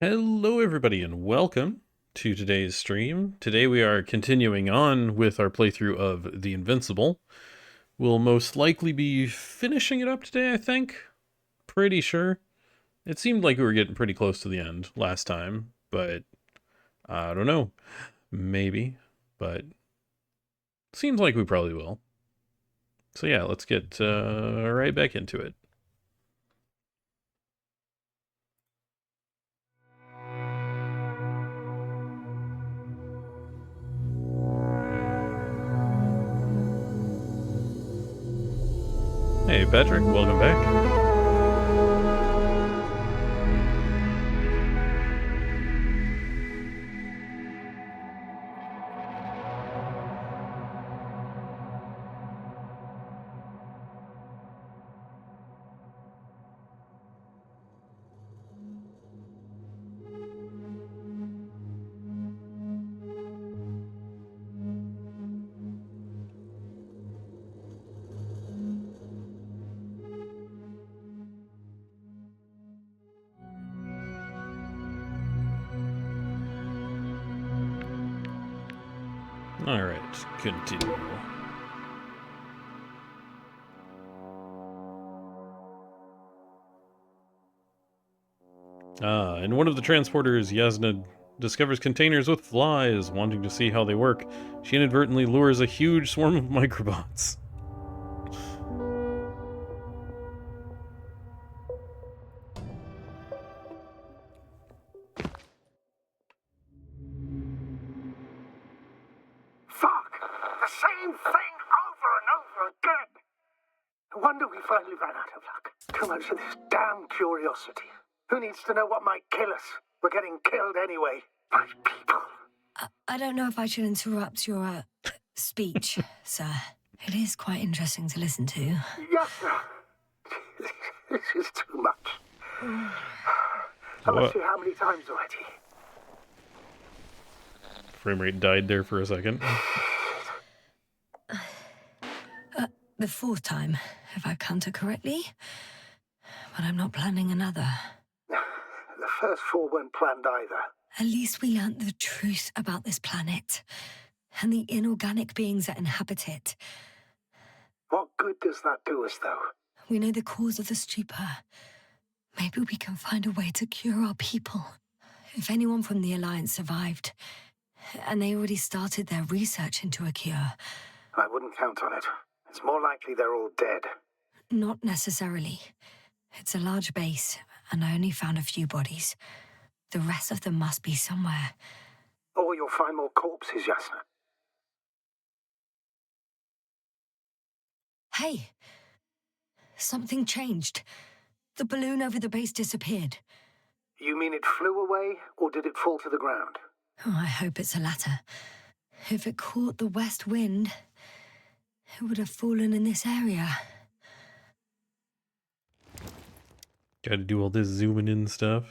Hello, everybody, and welcome to today's stream. Today we are continuing on with our playthrough of The Invincible. We'll most likely be finishing it up today, I think. Pretty sure. It seemed like we were getting pretty close to the end last time, but I don't know. Maybe, but seems like we probably will. So yeah, let's get right back into it. Hey, Patrick, welcome back. Alright, continue. In one of the transporters, Yasna discovers containers with flies. Wanting to see how they work, she inadvertently lures a huge swarm of microbots. Fuck! The same thing over and over again! No wonder we finally ran out of luck. Too much of this damn curiosity. Who needs to know what might kill us? We're getting killed anyway. By people. I don't know if I should interrupt your speech, sir. It is quite interesting to listen to. Yes, sir. This is too much. I must see how many times already. Frame rate died there for a second. The fourth time, if I counter correctly. But I'm not planning another. The first four weren't planned either. At least we learnt the truth about this planet and the inorganic beings that inhabit it. What good does that do us, though? We know the cause of the stupor. Maybe we can find a way to cure our people. If anyone from the Alliance survived, and they already started their research into a cure. I wouldn't count on it. It's more likely they're all dead. Not necessarily. It's a large base, and I only found a few bodies. The rest of them must be somewhere. Or you'll find more corpses, Yasna. Hey! Something changed. The balloon over the base disappeared. You mean it flew away, or did it fall to the ground? Oh, I hope it's the latter. If it caught the west wind, it would have fallen in this area. Gotta do all this zooming in stuff.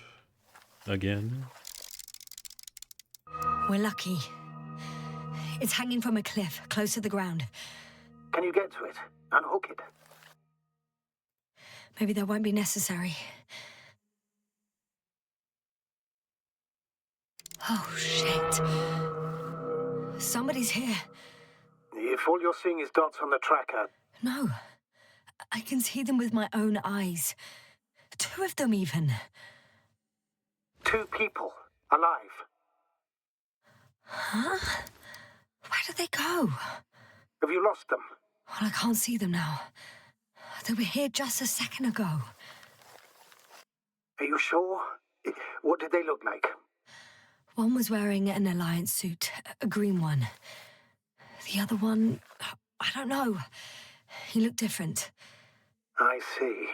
Again. We're lucky. It's hanging from a cliff, close to the ground. Can you get to it? Unhook it? Maybe that won't be necessary. Oh, shit. Somebody's here. If all you're seeing is dots on the tracker... No. I can see them with my own eyes. Two of them, even. Two people. Alive. Huh? Where did they go? Have you lost them? Well, I can't see them now. They were here just a second ago. Are you sure? What did they look like? One was wearing an Alliance suit, a green one. The other one, I don't know. He looked different. I see.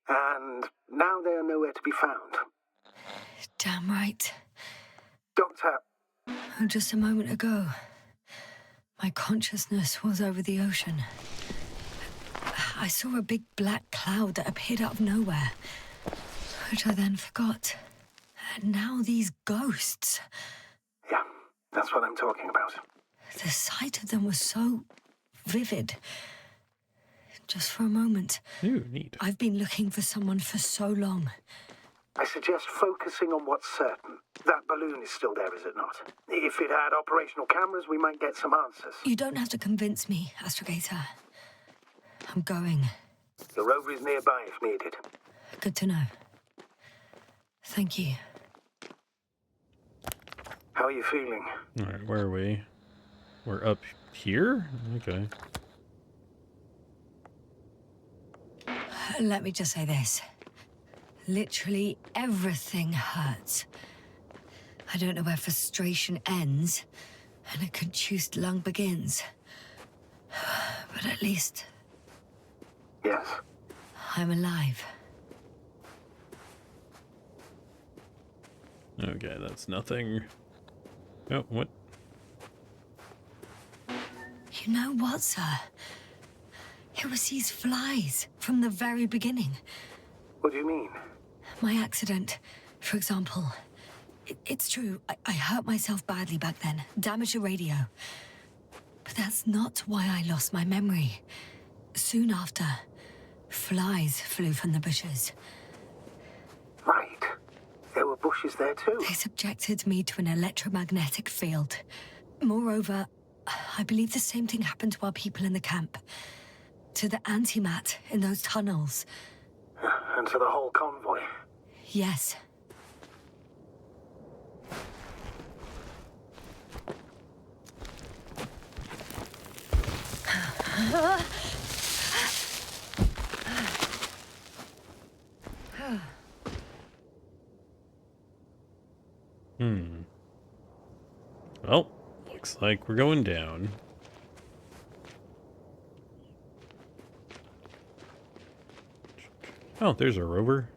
And now they are nowhere to be found. Damn right. Doctor... Just a moment ago, my consciousness was over the ocean. I saw a big black cloud that appeared out of nowhere, which I then forgot. And now these ghosts. Yeah, that's what I'm talking about. The sight of them was so vivid. Just for a moment. Ooh, neat. I've been looking for someone for so long. I suggest focusing on what's certain. That balloon is still there, is it not? If it had operational cameras, we might get some answers. You don't have to convince me, Astrogator. I'm going. The rover is nearby if needed. Good to know. Thank you. How are you feeling? Alright, where are we? We're up here? Okay. Let me just say this. Literally everything hurts. I don't know where frustration ends and a contused lung begins. But at least Yes. I'm alive. Okay, that's nothing. Oh, what? You know what, sir? It was these flies from the very beginning. What do you mean? My accident, for example. It's true, I hurt myself badly back then, damaged a radio. But that's not why I lost my memory. Soon after, flies flew from the bushes. Right. There were bushes there too. They subjected me to an electromagnetic field. Moreover, I believe the same thing happened to our people in the camp. To the antimat in those tunnels. And to the whole convoy. Yes. Well, looks like we're going down. Oh, there's a rover.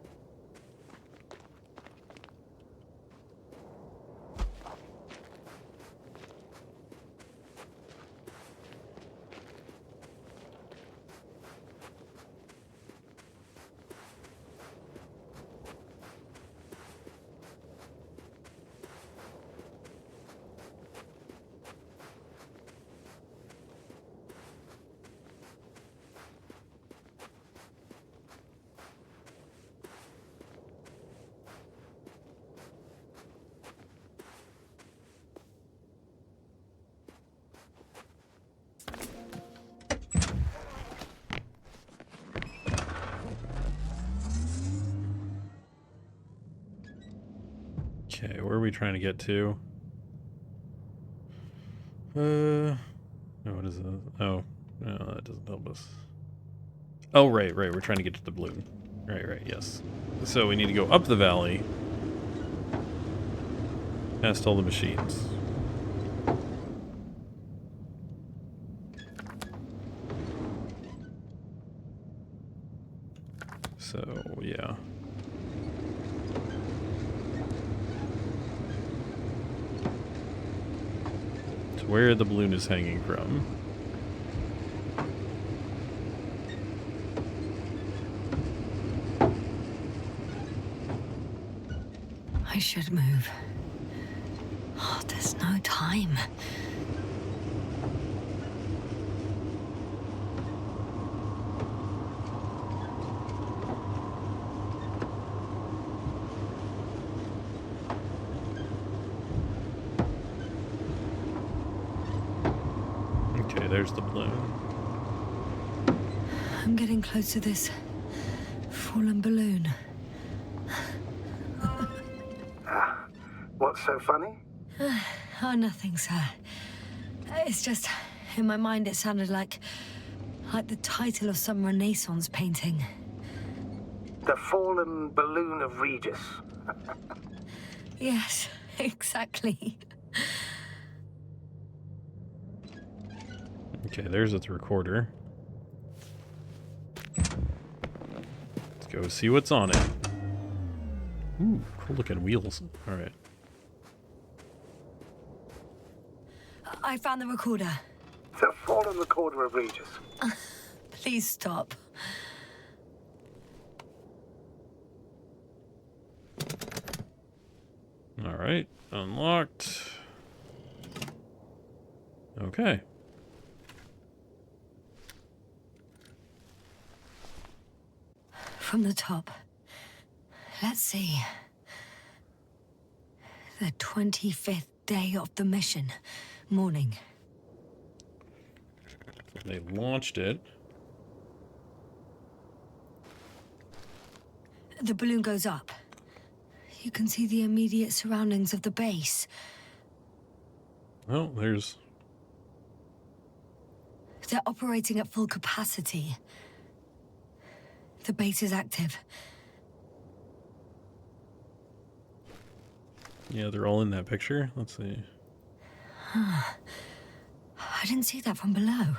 Okay, where are we trying to get to? Oh, what is this? Oh, no, that doesn't help us. Oh, right, we're trying to get to the balloon. Right, yes. So we need to go up the valley, past all the machines. So, yeah. To where the balloon is hanging from. I should move. Oh, there's no time. Okay, there's the balloon. I'm getting close to this fallen balloon. What's so funny? Oh, nothing, sir. It's just, in my mind it sounded like the title of some Renaissance painting. The fallen balloon of Regis. Yes, exactly. Okay, there's its recorder. Let's go see what's on it. Ooh, cool looking wheels. Alright. I found the recorder. The fallen recorder of Regis. Please stop. Alright, unlocked. Okay. From the top. Let's see. The 25th day of the mission. Morning. They launched it. The balloon goes up. You can see the immediate surroundings of the base. Oh, there's... They're operating at full capacity. The base is active. Yeah, they're all in that picture. Let's see. I didn't see that from below.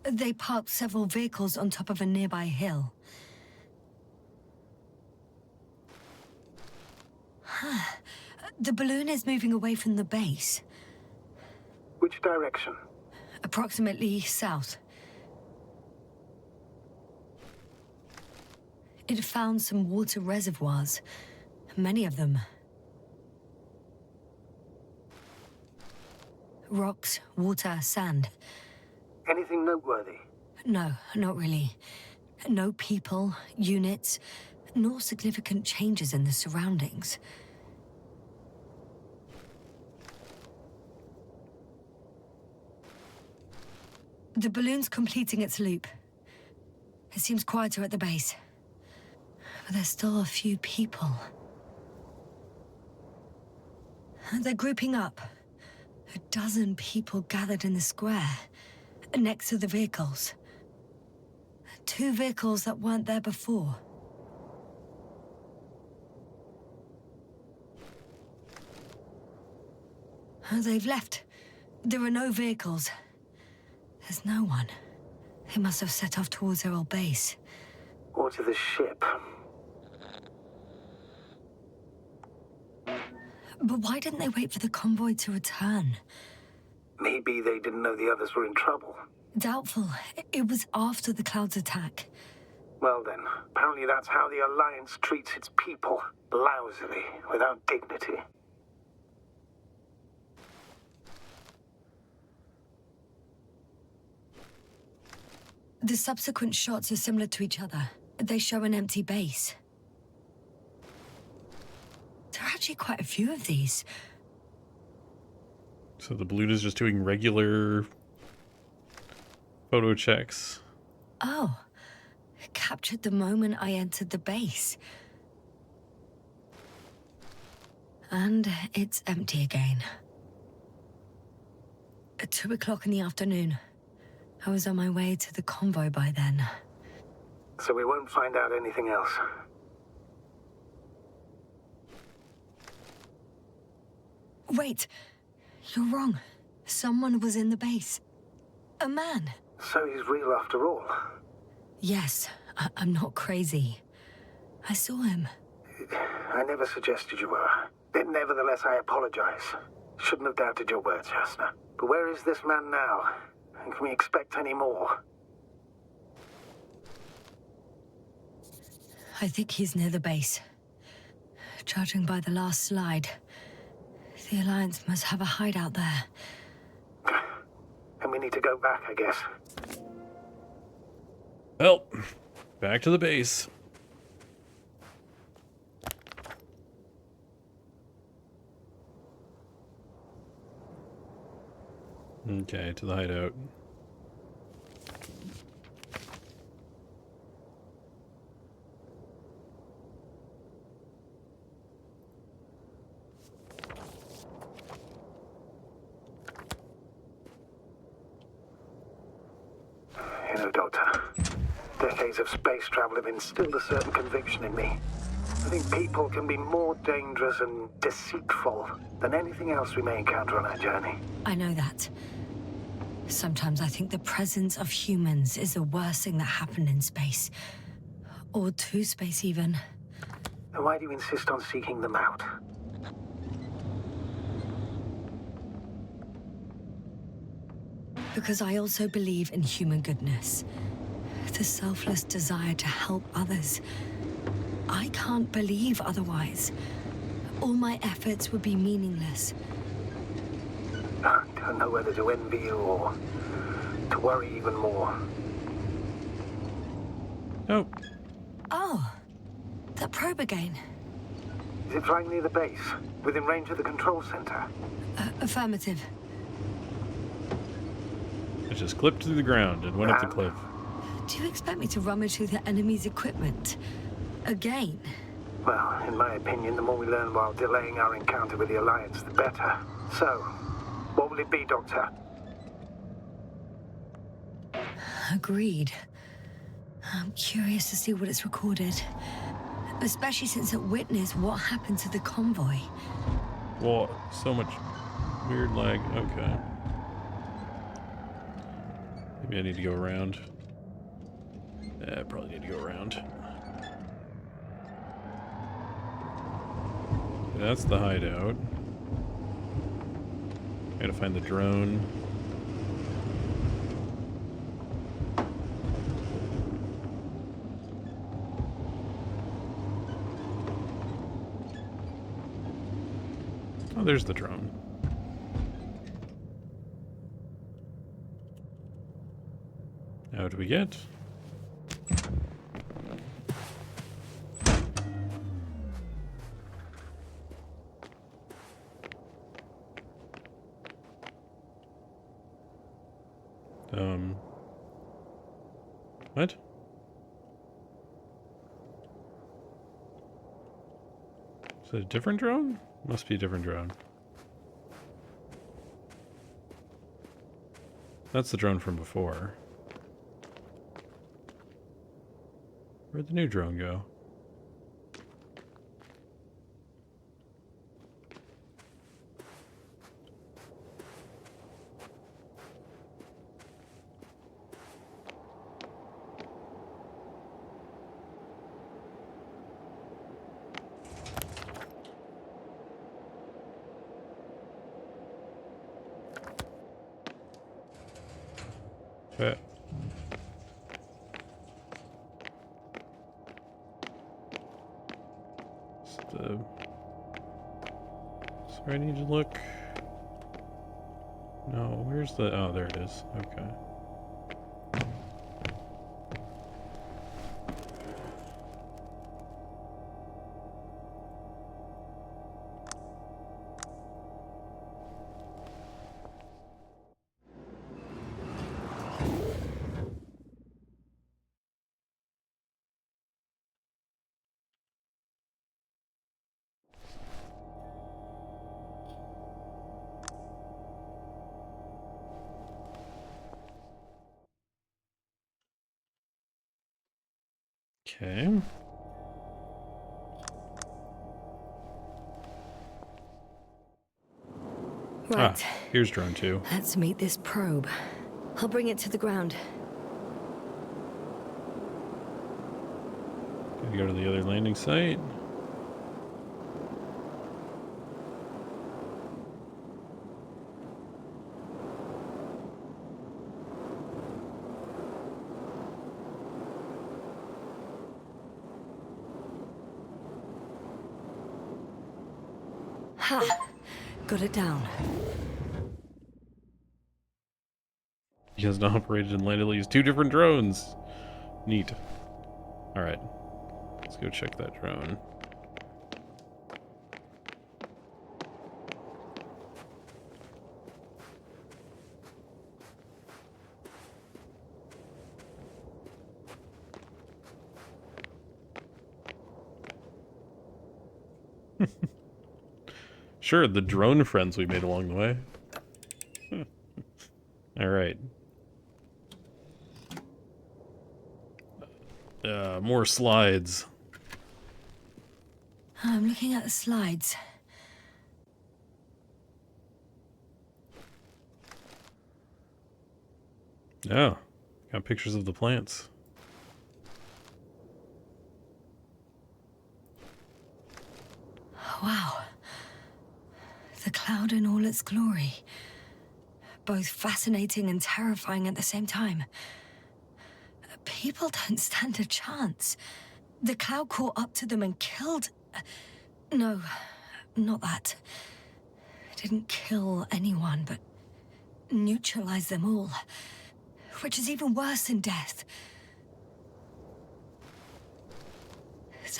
They parked several vehicles on top of a nearby hill. The balloon is moving away from the base. Which direction? Approximately south. It found some water reservoirs. Many of them. Rocks, water, sand. Anything noteworthy? No, not really. No people, units, nor significant changes in the surroundings. The balloon's completing its loop. It seems quieter at the base. But there's still a few people. They're grouping up. A dozen people gathered in the square, next to the vehicles. 2 vehicles that weren't there before. They've left. There are no vehicles. There's no one. They must have set off towards their old base. Or to the ship. But why didn't they wait for the convoy to return? Maybe they didn't know the others were in trouble. Doubtful. It was after the Cloud's attack. Well then, apparently that's how the Alliance treats its people. Lousily, without dignity. The subsequent shots are similar to each other. They show an empty base. There are actually quite a few of these. So the balloon is just doing regular photo checks. Oh, it captured the moment I entered the base. And it's empty again. At 2 o'clock in the afternoon. I was on my way to the convoy by then. So we won't find out anything else. Wait, you're wrong. Someone was in the base. A man. So he's real after all. Yes, I'm not crazy. I saw him. I never suggested you were. But nevertheless, I apologize. Shouldn't have doubted your words, Jasna. But where is this man now? And can we expect any more? I think he's near the base. Judging by the last slide, the Alliance must have a hideout there. And we need to go back, I guess. Well, back to the base. Okay, to the hideout. You know, Doctor, decades of space travel have instilled a certain conviction in me. I think people can be more dangerous and deceitful than anything else we may encounter on our journey. I know that. Sometimes I think the presence of humans is the worst thing that happened in space. Or to space, even. Then why do you insist on seeking them out? Because I also believe in human goodness. The selfless desire to help others. I can't believe otherwise. All my efforts would be meaningless. I don't know whether to envy you or to worry even more. Oh, Oh, that probe again. Is it flying near the base, within range of the control center? Affirmative. It just clipped through the ground and went up the cliff. Do you expect me to rummage through the enemy's equipment? Again? Well, in my opinion, the more we learn while delaying our encounter with the Alliance, the better. So, what will it be, Doctor? Agreed. I'm curious to see what it's recorded. Especially since it witnessed what happened to the convoy. Well, so much weird lag. Okay. Maybe I need to go around. I probably need to go around. That's the hideout. Gotta find the drone. Oh, there's the drone. Now what do we get? What? Is it a different drone? Must be a different drone. That's the drone from before. Where'd the new drone go? Okay. So I need to look. No, where's the... Oh, there it is. Okay. Okay. Right. Ah, here's drone 2. Let's meet this probe. I'll bring it to the ground. Gotta go to the other landing site. Ha! Got it down. He has not operated and landed at least 2 different drones. Neat. Alright. Let's go check that drone. Sure, the drone friends we made along the way. Alright. More slides. I'm looking at the slides. Oh, got pictures of the plants. Wow. The cloud in all its glory. Both fascinating and terrifying at the same time. People don't stand a chance. The cloud caught up to them and killed... No, not that. It didn't kill anyone, but neutralized them all. Which is even worse than death.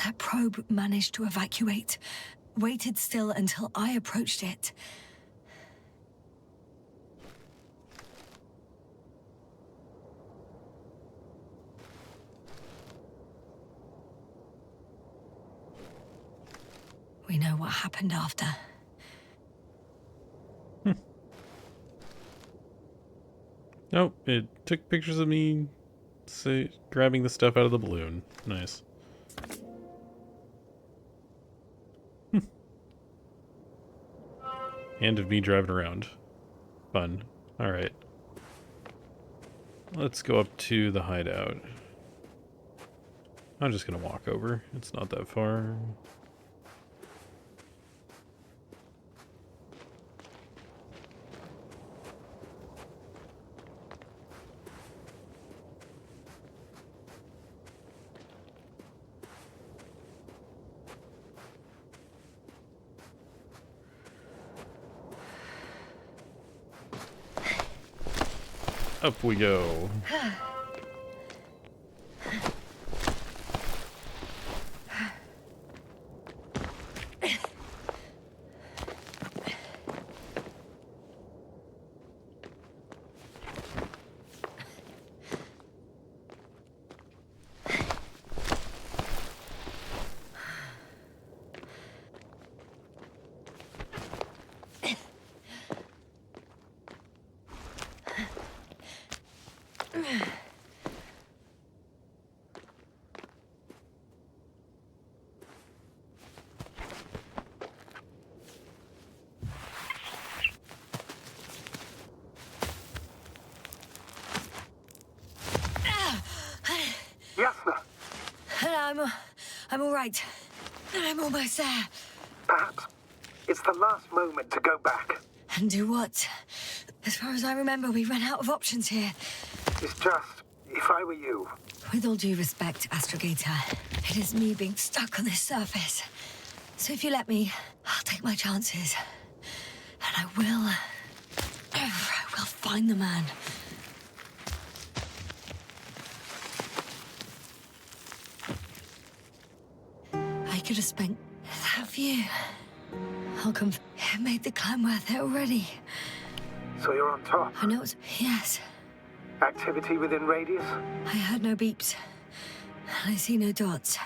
That probe managed to evacuate waited still until I approached it. We know what happened after. Nope, it took pictures of me grabbing the stuff out of the balloon. Nice. And of me driving around. Fun. Alright. Let's go up to the hideout. I'm just gonna walk over. It's not that far. Up we go. Yasna, I'm all right. I'm almost there. perhaps it's the last moment to go back. And do what? As far as I remember, we ran out of options here. It's just, if I were you, With all due respect, Astrogator, it is me being stuck on this surface. So if you let me, I'll take my chances. And I will find the man. I could have spent that view. It made the climb worth it already. so you're on top. I know it's... Yes. Activity within radius? I heard no beeps. I see no dots.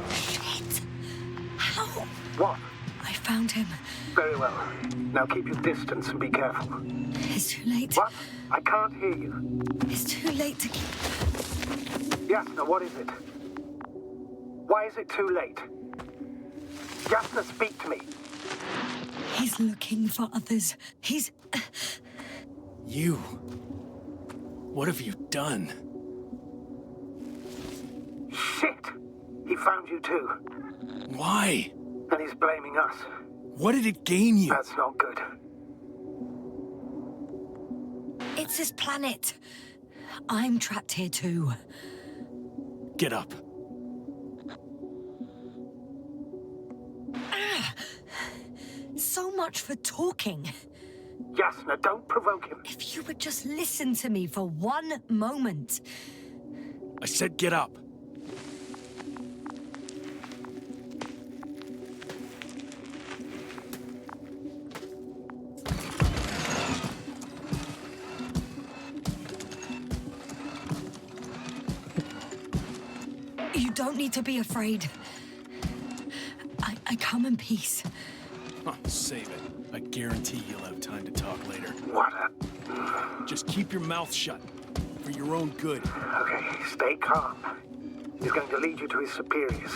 Shit! How? What? I found him. Very well. Now keep your distance and be careful. It's too late. What? I can't hear you. It's too late to keep... Yasna, what is it? Why is it too late? Yasna, speak to me. He's looking for others. He's... You? What have you done? Shit! He found you too. Why? And he's blaming us. What did it gain you? That's not good. It's his planet. I'm trapped here too. Get up. So much for talking. Yasna, don't provoke him. If you would just listen to me for one moment. I said get up. You don't need to be afraid. I come in peace. Huh, save it. I guarantee you'll have time to talk later. What a... Just keep your mouth shut. For your own good. Okay, stay calm. He's going to lead you to his superiors,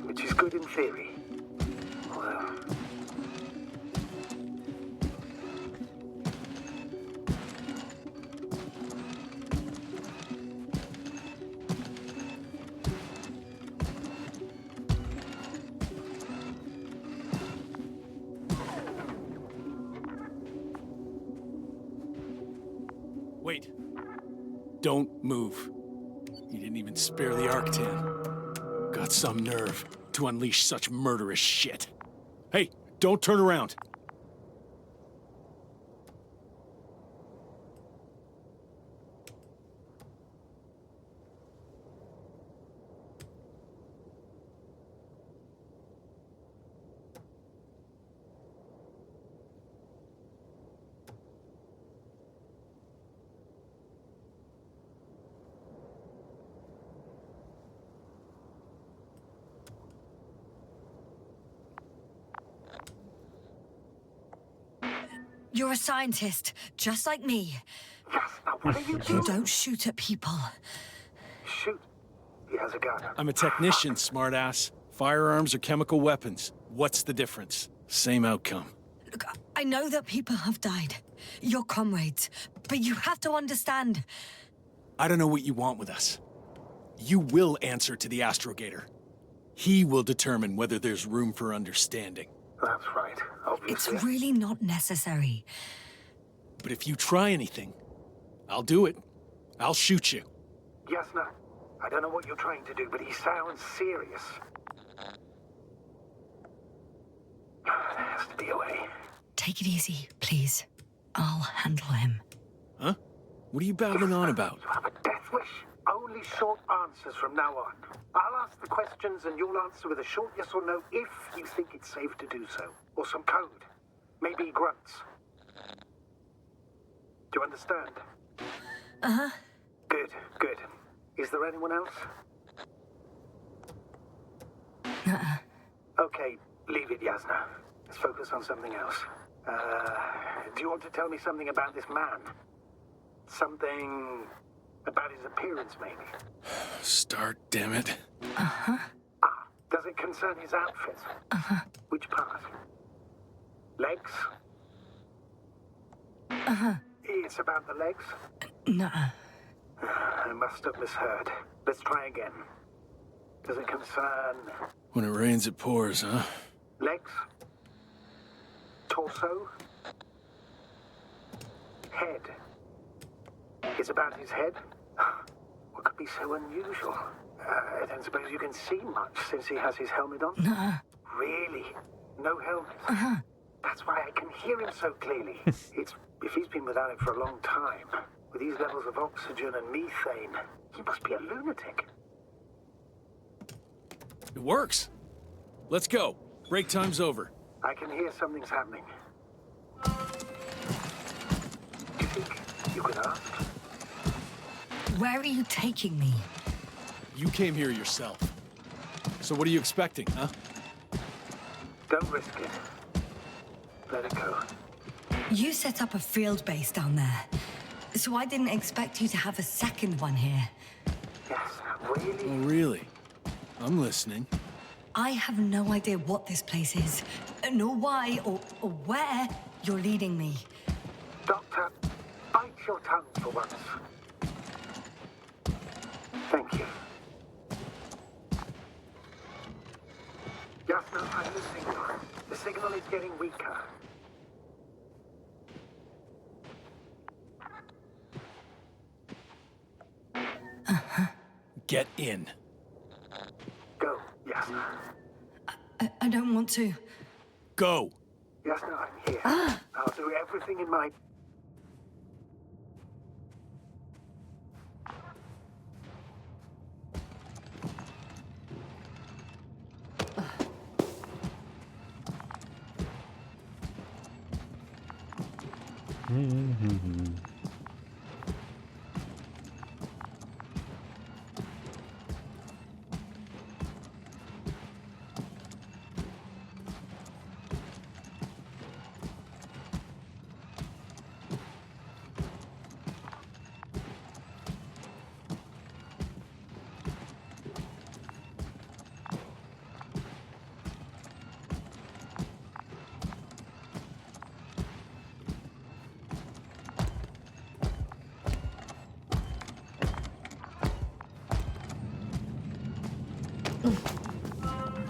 which is good in theory. Although... Wait. Don't move. You didn't even spare the Arctan. Got some nerve to unleash such murderous shit. Hey, don't turn around. You're a scientist, just like me. Yes, now what are you You doing? don't shoot at people. Shoot. He has a gun. I'm a technician, smartass. Firearms or chemical weapons. What's the difference? Same outcome. Look, I know that people have died. Your comrades. But you have to understand. I don't know what you want with us. You will answer to the Astrogator. He will determine whether there's room for understanding. That's right, It's obviously. really not necessary. But if you try anything, I'll do it. I'll shoot you. Yasna, I don't know what you're trying to do, but he sounds serious. There has to be a way. Take it easy, please. I'll handle him. Huh? What are you babbling on about? You have a death wish. Only short answers from now on. I'll ask the questions and you'll answer with a short yes or no if you think it's safe to do so. Or some code. Maybe grunts. Do you understand? Uh-huh. Good, good. Is there anyone else? Okay, leave it, Yasna. Let's focus on something else. Do you want to tell me something about this man? Something about his appearance, maybe? Start, damn it. Does it concern his outfit? Which part? Legs? It's about the legs? Nuh-uh. I must have misheard. Let's try again. Does it concern When it rains, it pours, huh? legs? Torso? Head? It's about his head? What could be so unusual? I don't suppose you can see much since he has his helmet on? Nuh-uh. Really? No helmet? That's why I can hear him so clearly. If he's been without it for a long time, with these levels of oxygen and methane, he must be a lunatic. It works. Let's go. Break time's over. I can hear something's happening. Do you think you could ask? Where are you taking me? You came here yourself. So what are you expecting, huh? Don't risk it. Let it go. You set up a field base down there. So I didn't expect you to have a second one here. Yes, really? Oh, really? I'm listening. I have no idea what this place is, nor why or where you're leading me. Doctor, bite your tongue for once. Thank you. Yasna, I'm listening. The signal is getting weaker. Get in. Go, Yasna. I don't want to. Go! Yasna, I'm here. I'll do everything in my...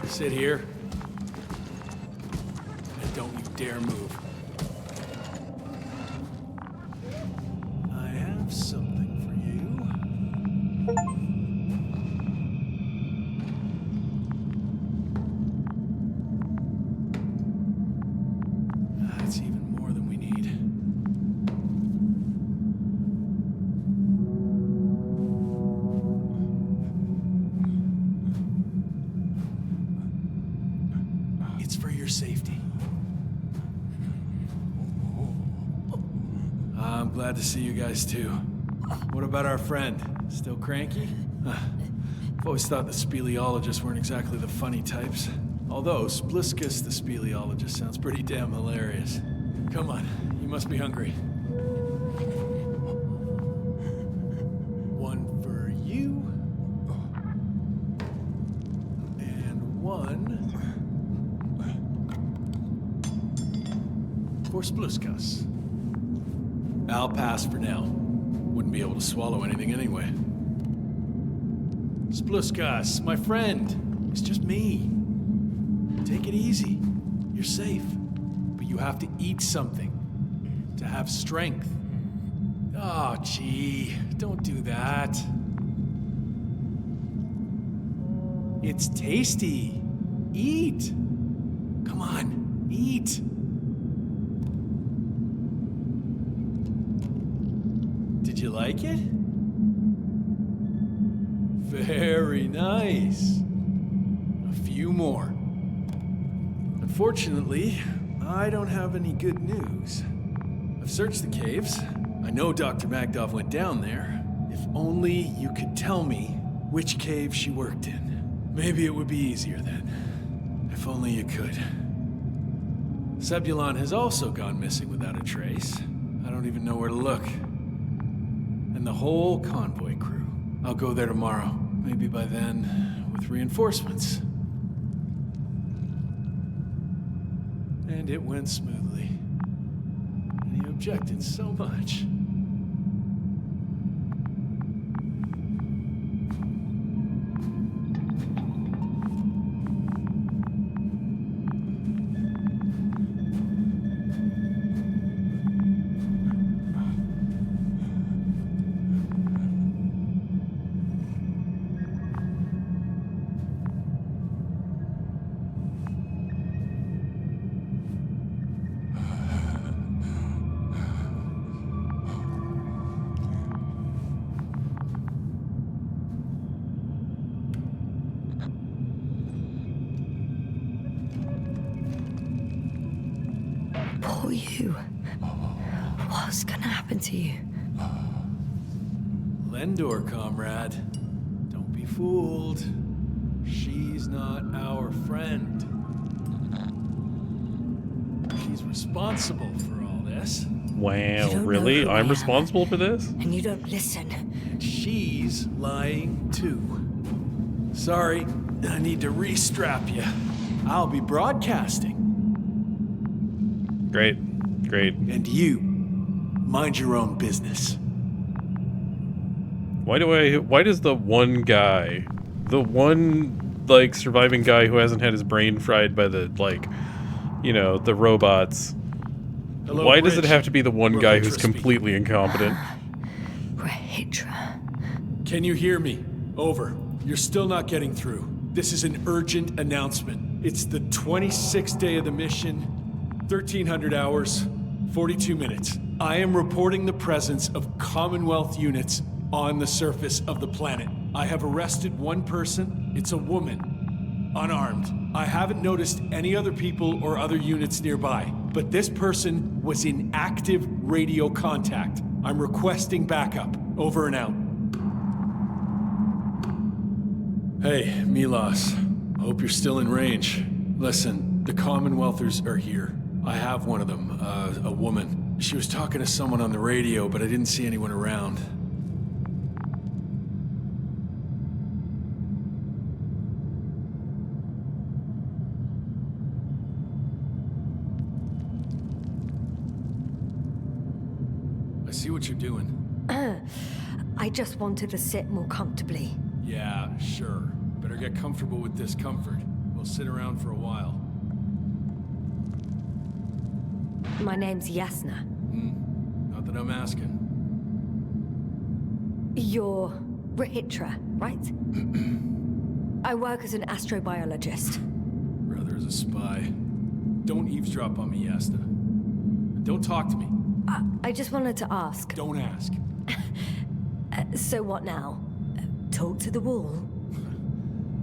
Sit here. And don't you dare move. I have something for you. That's even more than we need. It's for your safety. I'm glad to see you guys too. What about our friend? Still cranky? I've always thought the speleologists weren't exactly the funny types. Although Spliscus the speleologist sounds pretty damn hilarious. Come on, you must be hungry. One for you. And one for Spluskas. I'll pass for now. Wouldn't be able to swallow anything anyway. Spluskas, my friend. It's just me. Take it easy. You're safe. But you have to eat something to have strength. Oh, gee. Don't do that. It's tasty. Eat. Come on, eat. Did you like it? Very nice. A few more. Unfortunately, I don't have any good news. I've searched the caves. I know Dr. Magdov went down there. If only you could tell me which cave she worked in. Maybe it would be easier then. If only you could. Sebulon has also gone missing without a trace. I don't even know where to look. And the whole convoy crew. I'll go there tomorrow. Maybe by then, with reinforcements. And it went smoothly. And he objected so much. Poor you. What's gonna happen to you? Lendor, comrade. Don't be fooled. She's not our friend. She's responsible for all this. Wow, You don't really? know who I I'm am. responsible for this? And you don't listen. And she's lying too. Sorry, I need to restrap you. I'll be broadcasting. Great. Great. And you, mind your own business. Why does the one guy, the one, like, surviving guy who hasn't had his brain fried by the, like, you know, the robots, Hello, why does it Bridge. have to be the one guy who's Rahitra speaking. completely incompetent? Rahitra. Can you hear me? Over. You're still not getting through. This is an urgent announcement. It's the 26th day of the mission, 1300 hours, 42 minutes. I am reporting the presence of Commonwealth units on the surface of the planet. I have arrested one person. It's a woman, unarmed. I haven't noticed any other people or other units nearby, but this person was in active radio contact. I'm requesting backup. Over and out. Hey, Milos. Hope you're still in range. Listen, the Commonwealthers are here. I have one of them, a woman. She was talking to someone on the radio, but I didn't see anyone around. I see what you're doing. I just wanted to sit more comfortably. Yeah, sure. Better get comfortable with discomfort. We'll sit around for a while. My name's Yasna. Not that I'm asking. You're Rahitra, right? I work as an astrobiologist. Brother is a spy. Don't eavesdrop on me, Yasta. Don't talk to me. I just wanted to ask. Don't ask. So what now? Talk to the wall?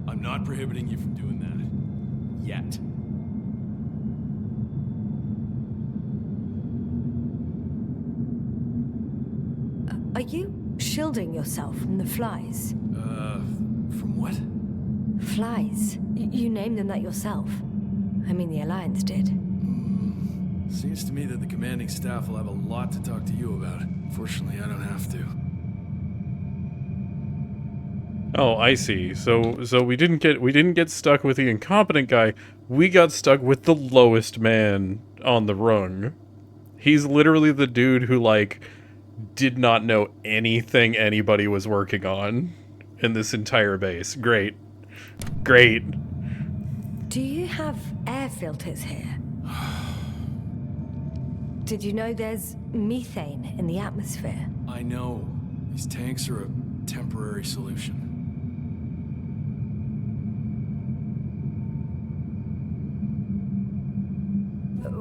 I'm not prohibiting you from doing that. Yet. Are you shielding yourself from the flies? From what? Flies? You named them that yourself. I mean, the Alliance did. Seems to me that the commanding staff will have a lot to talk to you about. Fortunately, I don't have to. Oh, I see. So we didn't get stuck with the incompetent guy. We got stuck with the lowest man on the rung. He's literally the dude who, like, did not know anything anybody was working on in this entire base. Great. Great. Do you have air filters here? Did you know there's methane in the atmosphere? I know. These tanks are a temporary solution.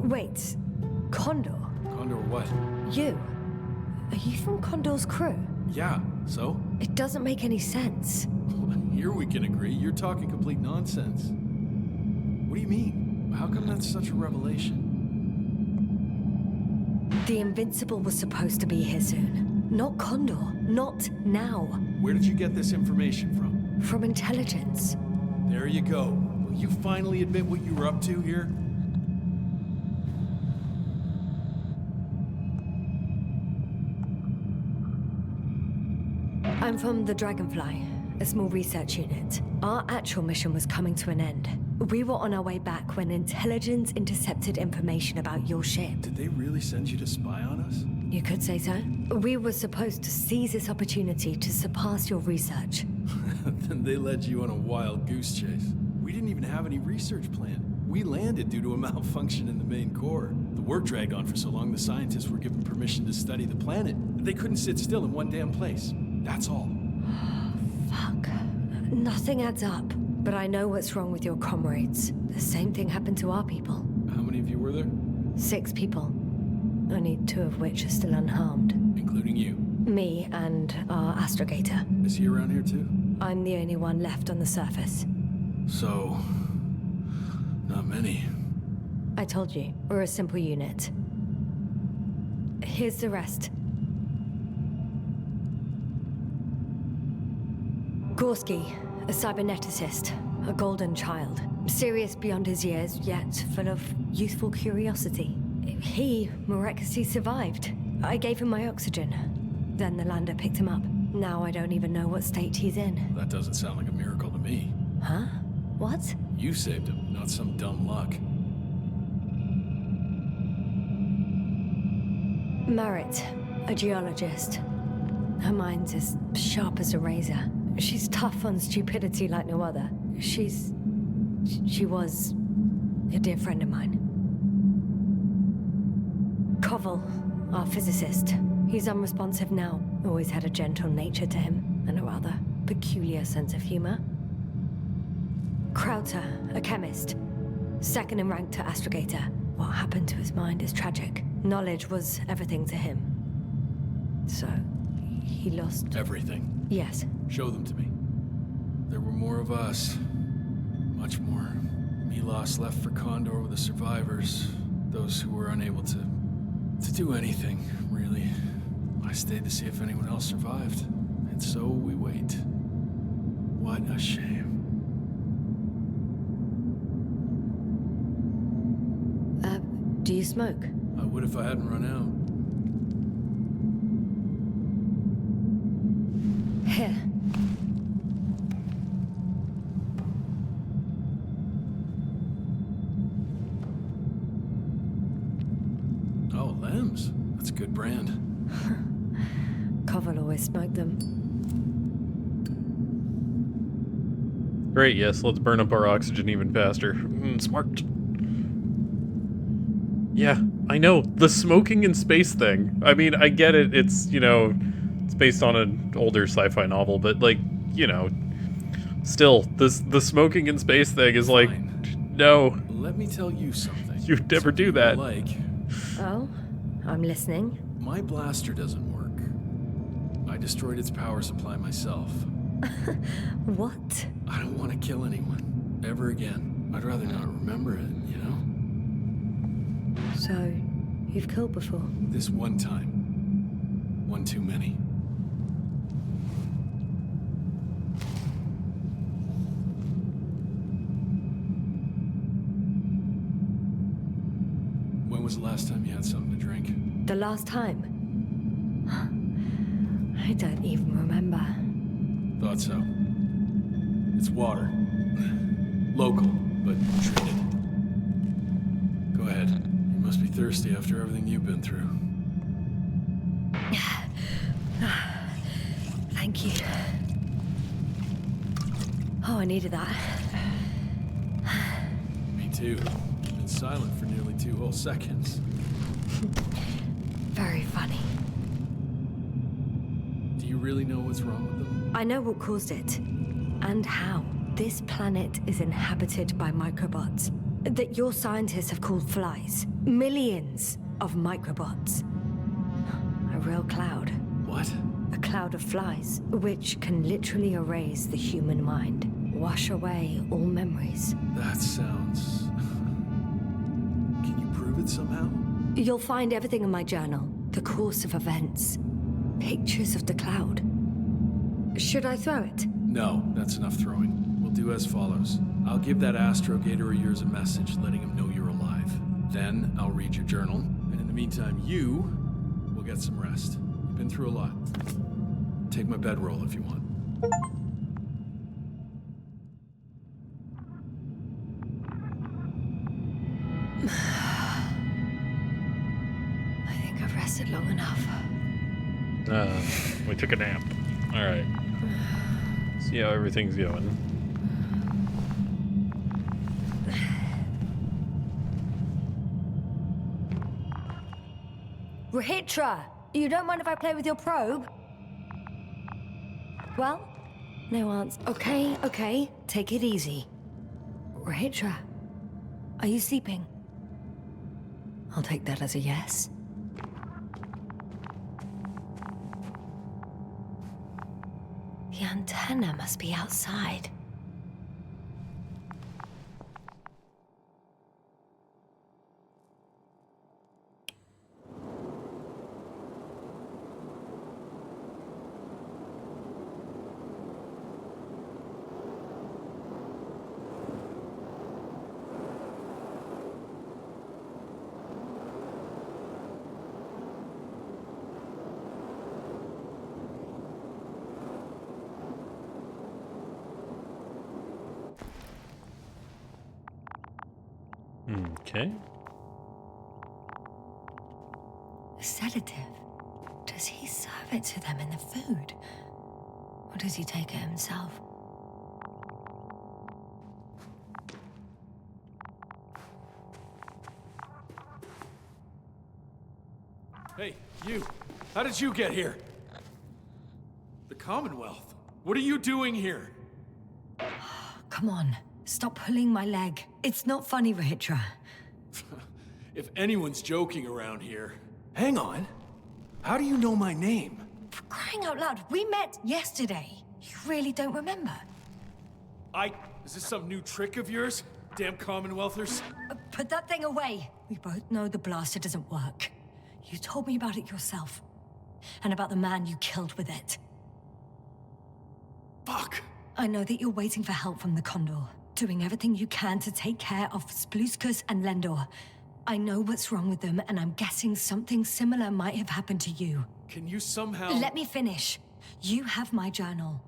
Wait, Condor? Condor what? You? Are you from Condor's crew? Yeah, so? It doesn't make any sense. Here we can agree. You're talking complete nonsense. What do you mean? How come that's such a revelation? The Invincible was supposed to be here soon. Not Condor. Not now. Where did you get this information from? From intelligence. There you go. Will you finally admit what you were up to here? I'm from the Dragonfly, a small research unit. Our actual mission was coming to an end. We were on our way back when intelligence intercepted information about your ship. Did they really send you to spy on us? You could say so. We were supposed to seize this opportunity to surpass your research. Then they led you on a wild goose chase. We didn't even have any research plan. We landed due to a malfunction in the main core. The work dragged on for so long the scientists were given permission to study the planet. They couldn't sit still in one damn place. That's all. Fuck. Nothing adds up. But I know what's wrong with your comrades. The same thing happened to our people. How many of you were there? 6 people. Only 2 of which are still unharmed. Including you. Me and our astrogator. Is he around here too? I'm the only one left on the surface. So... not many. I told you, we're a simple unit. Here's the rest. Gorski, a cyberneticist, a golden child. Serious beyond his years, yet full of youthful curiosity. He miraculously survived. I gave him my oxygen. Then the lander picked him up. Now I don't even know what state he's in. That doesn't sound like a miracle to me. Huh? What? You saved him, not some dumb luck. Merritt, a geologist. Her mind's as sharp as a razor. She's tough on stupidity like no other. She was a dear friend of mine. Koval, our physicist. He's unresponsive now. Always had a gentle nature to him, and a rather peculiar sense of humor. Krauter, a chemist. Second in rank to astrogator. What happened to his mind is tragic. Knowledge was everything to him. So, he lost... Everything. Yes. Show them to me. There were more of us. Much more. Milos left for Condor with the survivors. Those who were unable to do anything, really. I stayed to see if anyone else survived. And so we wait. What a shame. Do you smoke? I would if I hadn't run out. Here. Oh, Lems. That's a good brand. Koval always smoked them. Great, yes, let's burn up our oxygen even faster. Smart. Yeah, I know. The smoking in space thing. I mean, I get it. It's, you know, it's based on an older sci-fi novel, but, like, you know, still, the smoking in space thing is like, Fine. no, Let me tell you something. you'd never do Something that. you like. Oh? I'm listening. My blaster doesn't work. I destroyed its power supply myself. What? I don't want to kill anyone. Ever again. I'd rather not remember it, you know? So, you've killed before? This one time. One too many. When was the last time you had something to drink? The last time? I don't even remember. Thought so. It's water. Local, but treated. Go ahead. You must be thirsty after everything you've been through. Thank you. Oh, I needed that. Me too. Been silent for nearly 2 whole seconds. Very funny. Do you really know what's wrong with them? I know what caused it, and how. This planet is inhabited by microbots that your scientists have called flies. Millions of microbots. A real cloud. What? A cloud of flies, which can literally erase the human mind. Wash away all memories. That sounds... Can you prove it somehow? You'll find everything in my journal. The course of events. Pictures of the cloud. Should I throw it? No, that's enough throwing. We'll do as follows. I'll give that astrogator of yours a message letting him know you're alive. Then I'll read your journal, and in the meantime, you will get some rest. You've been through a lot. Take my bedroll if you want. I think I've rested long enough. We took a nap. Alright. See how everything's going. Rahitra, you don't mind if I play with your probe? Well, no answer. Okay, take it easy. Rahitra, are you sleeping? I'll take that as a yes. The antenna must be outside. Okay. A sedative? Does he serve it to them in the food? Or does he take it himself? Hey, you! How did you get here? The Commonwealth? What are you doing here? Come on, stop pulling my leg. It's not funny, Rahitra. If anyone's joking around here... Hang on. How do you know my name? For crying out loud, we met yesterday. You really don't remember? Is this some new trick of yours? Damn Commonwealthers? Put that thing away. We both know the blaster doesn't work. You told me about it yourself. And about the man you killed with it. Fuck! I know that you're waiting for help from the Condor. Doing everything you can to take care of Spluskus and Lendor. I know what's wrong with them, and I'm guessing something similar might have happened to you. Can you somehow... Let me finish. You have my journal.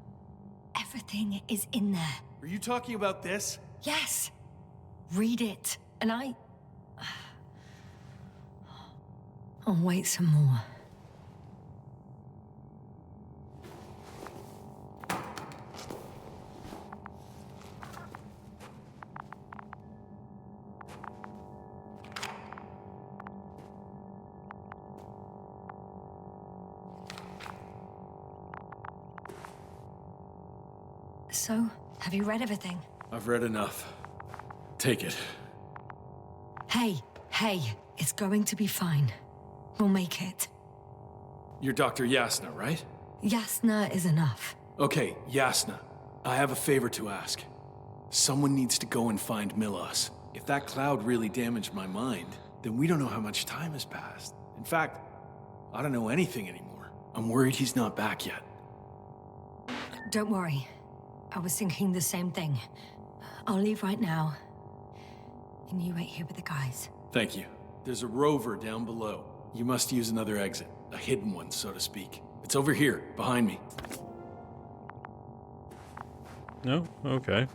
Everything is in there. Are you talking about this? Yes. Read it. And I'll wait some more. So, have you read everything? I've read enough. Take it. Hey, it's going to be fine. We'll make it. You're Dr. Yasna, right? Yasna is enough. Okay, Yasna. I have a favor to ask. Someone needs to go and find Milos. If that cloud really damaged my mind, then we don't know how much time has passed. In fact, I don't know anything anymore. I'm worried he's not back yet. Don't worry. I was thinking the same thing. I'll leave right now. And you wait here with the guys. Thank you. There's a rover down below. You must use another exit. A hidden one, so to speak. It's over here, behind me. No? Okay.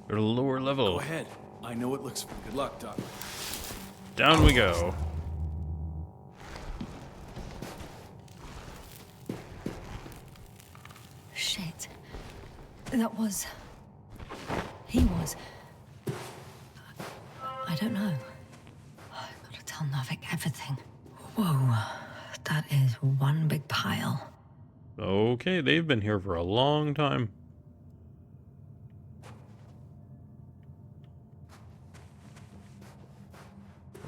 Or lower level. Go ahead. I know it looks... Good luck, Doc. Down we go. Shit. That was... He was... I don't know. I've got to tell Novik everything. Whoa. That is one big pile. Okay, they've been here for a long time.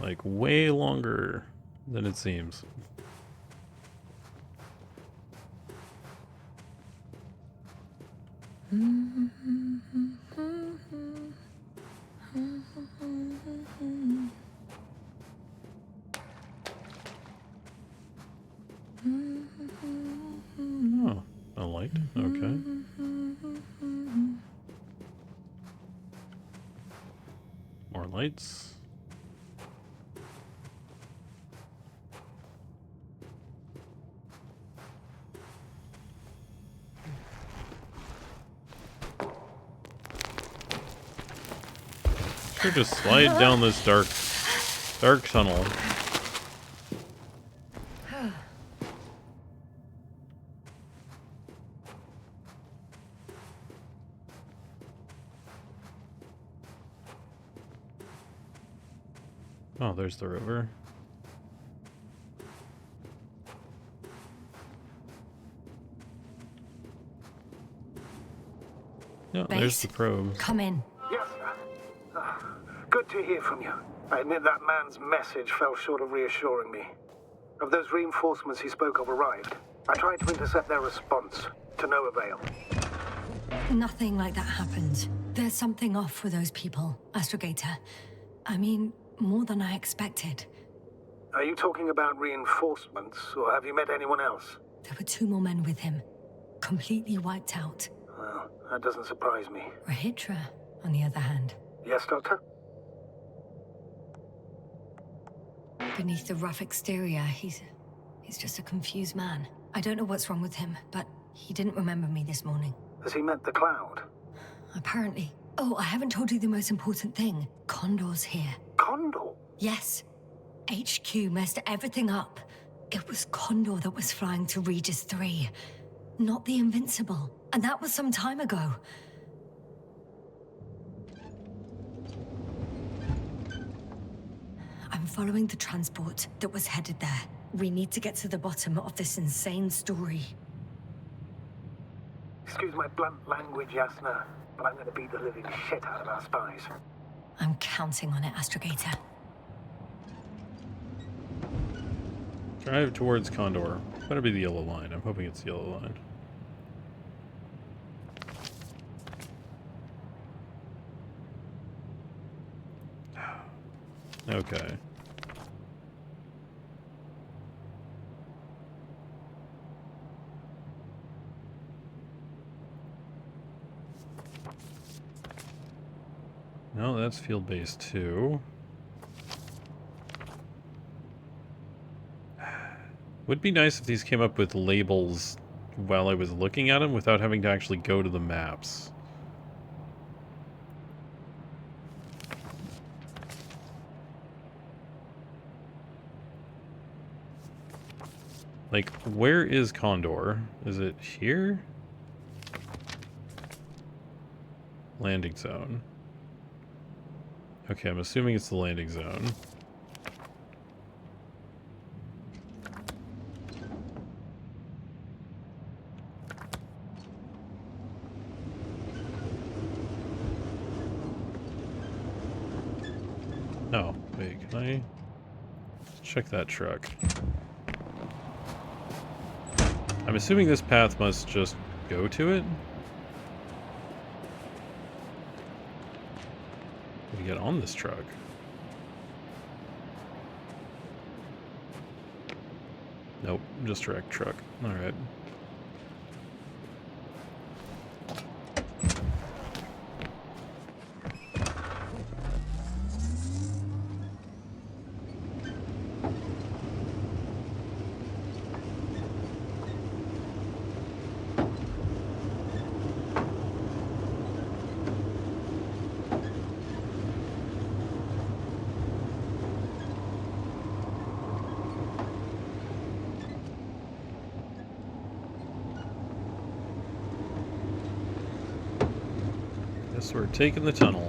Like, way longer than it seems. Oh, a light. Okay. More lights. Should just slide down this dark tunnel. Oh, there's the river. Yeah, there's Base, the probes. come in. Yes, sir. Good to hear from you. I admit that man's message fell short of reassuring me. Of those reinforcements he spoke of arrived, I tried to intercept their response, to no avail. Nothing like that happened. There's something off with those people, Astrogator. I mean, more than I expected. Are you talking about reinforcements, or have you met anyone else? There were 2 more men with him, completely wiped out. Well, that doesn't surprise me. Rahitra, on the other hand, Yes, Doctor? beneath the rough exterior, he's just a confused man. I don't know what's wrong with him, but he didn't remember me this morning. Has he met the Cloud? Apparently. Oh, I haven't told you the most important thing. Condor's here. Condor? Yes. HQ messed everything up. It was Condor that was flying to Regis 3, not the Invincible. And that was some time ago. I'm following the transport that was headed there. We need to get to the bottom of this insane story. Excuse my blunt language, Yasna, but I'm going to beat the living shit out of our spies. I'm counting on it, Astrogator. Drive towards Condor. Better be the yellow line. I'm hoping it's the yellow line. Okay. No, that's field base 2. Would be nice if these came up with labels while I was looking at them without having to actually go to the maps. Like, where is Condor? Is it here? Landing zone. Okay, I'm assuming it's the landing zone. Oh, wait, can I... Let's check that truck. I'm assuming this path must just go to it? We get on this truck. Nope, just direct truck. Alright. So we're taking the tunnel.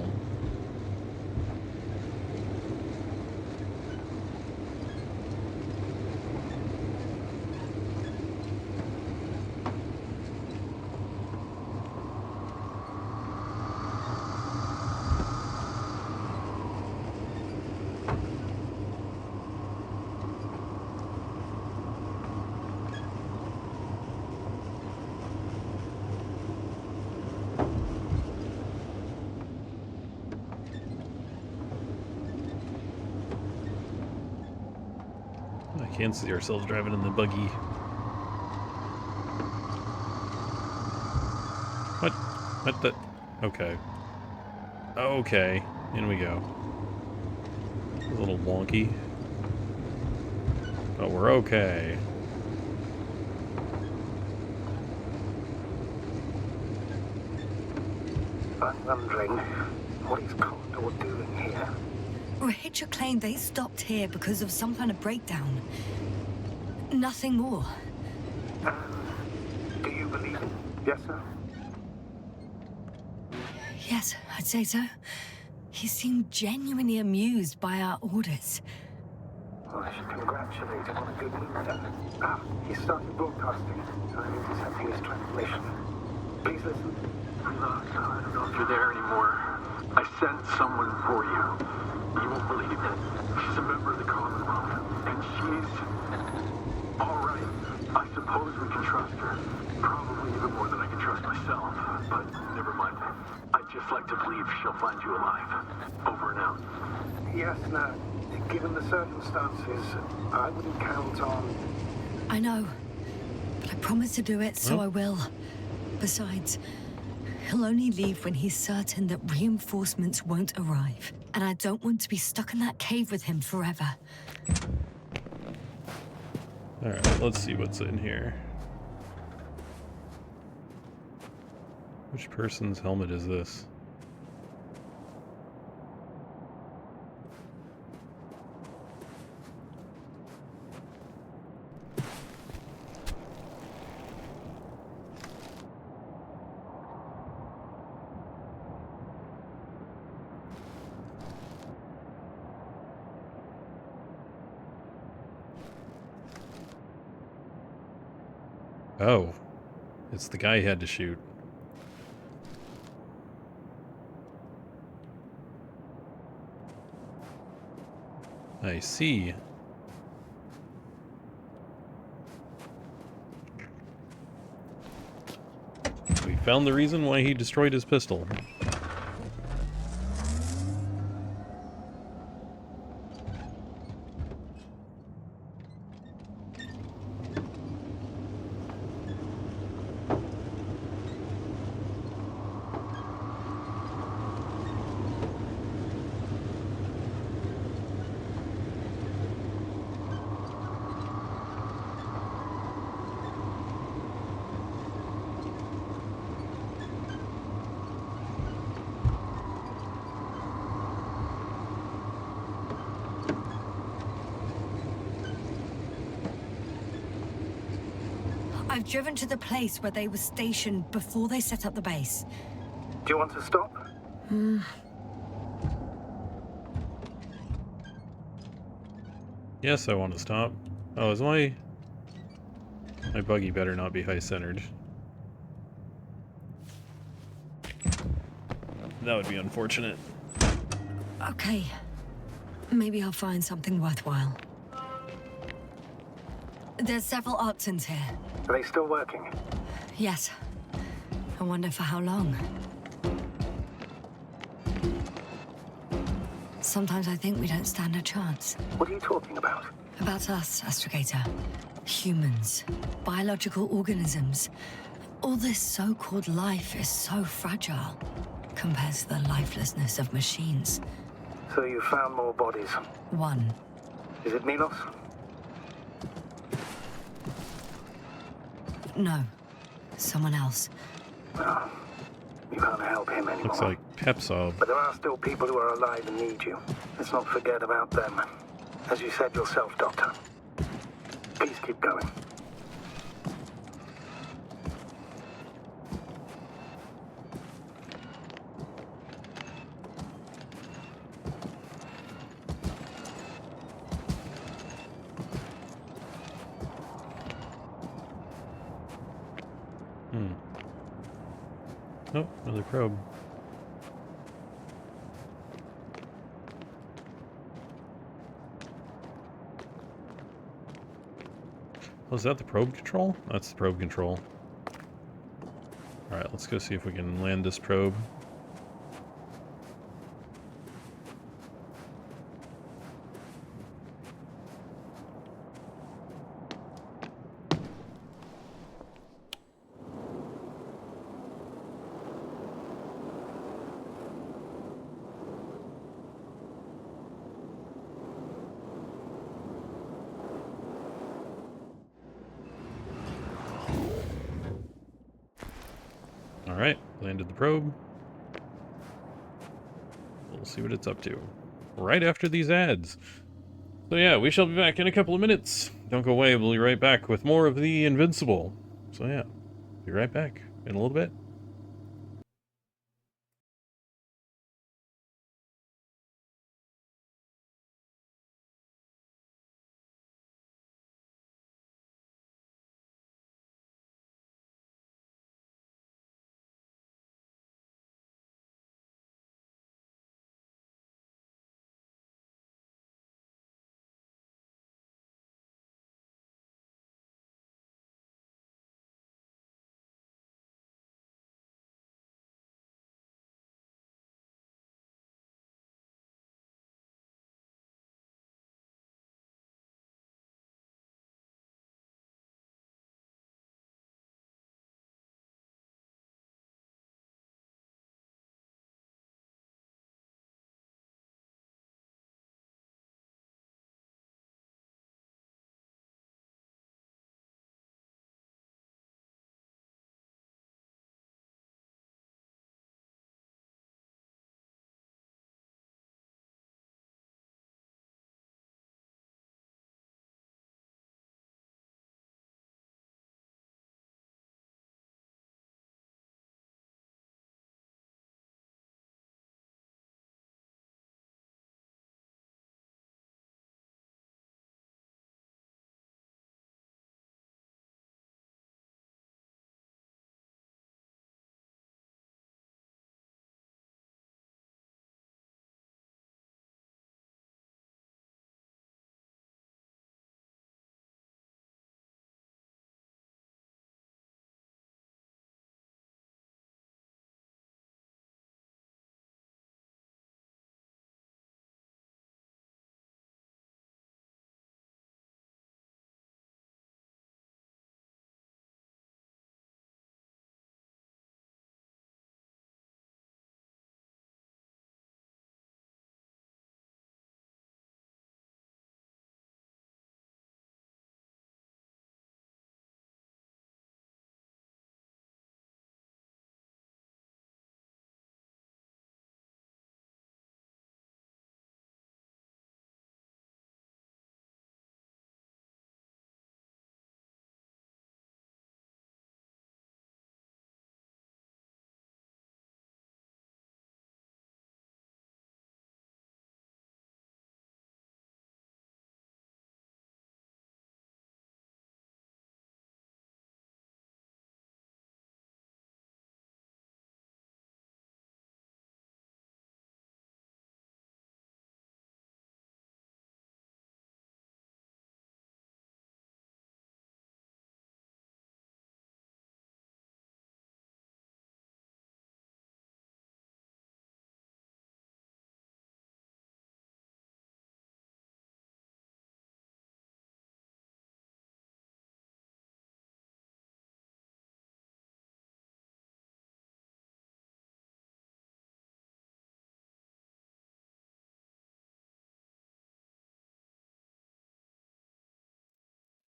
I can't see ourselves driving in the buggy. What? What the? Okay. Okay. In we go. A little wonky. But we're okay. I'm wondering what is Condor doing here? Richard claimed they stopped here because of some kind of breakdown. Nothing more. Do you believe it? Yes, sir? Yes, I'd say so. He seemed genuinely amused by our orders. Well, I should congratulate him on a good move then. He started broadcasting. I think he's having his transmission. Please listen. Look, I don't know if you're there anymore. I sent someone for you. You won't believe it. She's a member of the Commonwealth. And she's... alright. I suppose we can trust her. Probably even more than I can trust myself. But never mind. I'd just like to believe she'll find you alive. Over and out. Yes, no. Given the circumstances, I wouldn't count on... I know. But I promised to do it, so I will. Besides, he'll only leave when he's certain that reinforcements won't arrive. And I don't want to be stuck in that cave with him forever. Alright, let's see what's in here. Which person's helmet is this? Oh, it's the guy he had to shoot. I see. We found the reason why he destroyed his pistol. I've driven to the place where they were stationed before they set up the base. Do you want to stop? Yes, I want to stop. Oh, is my buggy better not be high-centered. That would be unfortunate. Okay. Maybe I'll find something worthwhile. There's several Arctons here. Are they still working? Yes. I wonder for how long. Sometimes I think we don't stand a chance. What are you talking about? About us, Astrogator. Humans. Biological organisms. All this so-called life is so fragile compared to the lifelessness of machines. So you found more bodies. One. Is it Milos? No. Someone else. Oh, you can't help him anymore. Looks like Pepsov. But there are still people who are alive and need you. Let's not forget about them. As you said yourself, Doctor. Please keep going. Oh, another probe. Oh, is that the probe control? That's the probe control. Alright, let's go see if we can land this probe. Alright, landed the probe. We'll see what it's up to. Right after these ads. So yeah, we shall be back in a couple of minutes. Don't go away, we'll be right back with more of the Invincible. So yeah, be right back in a little bit.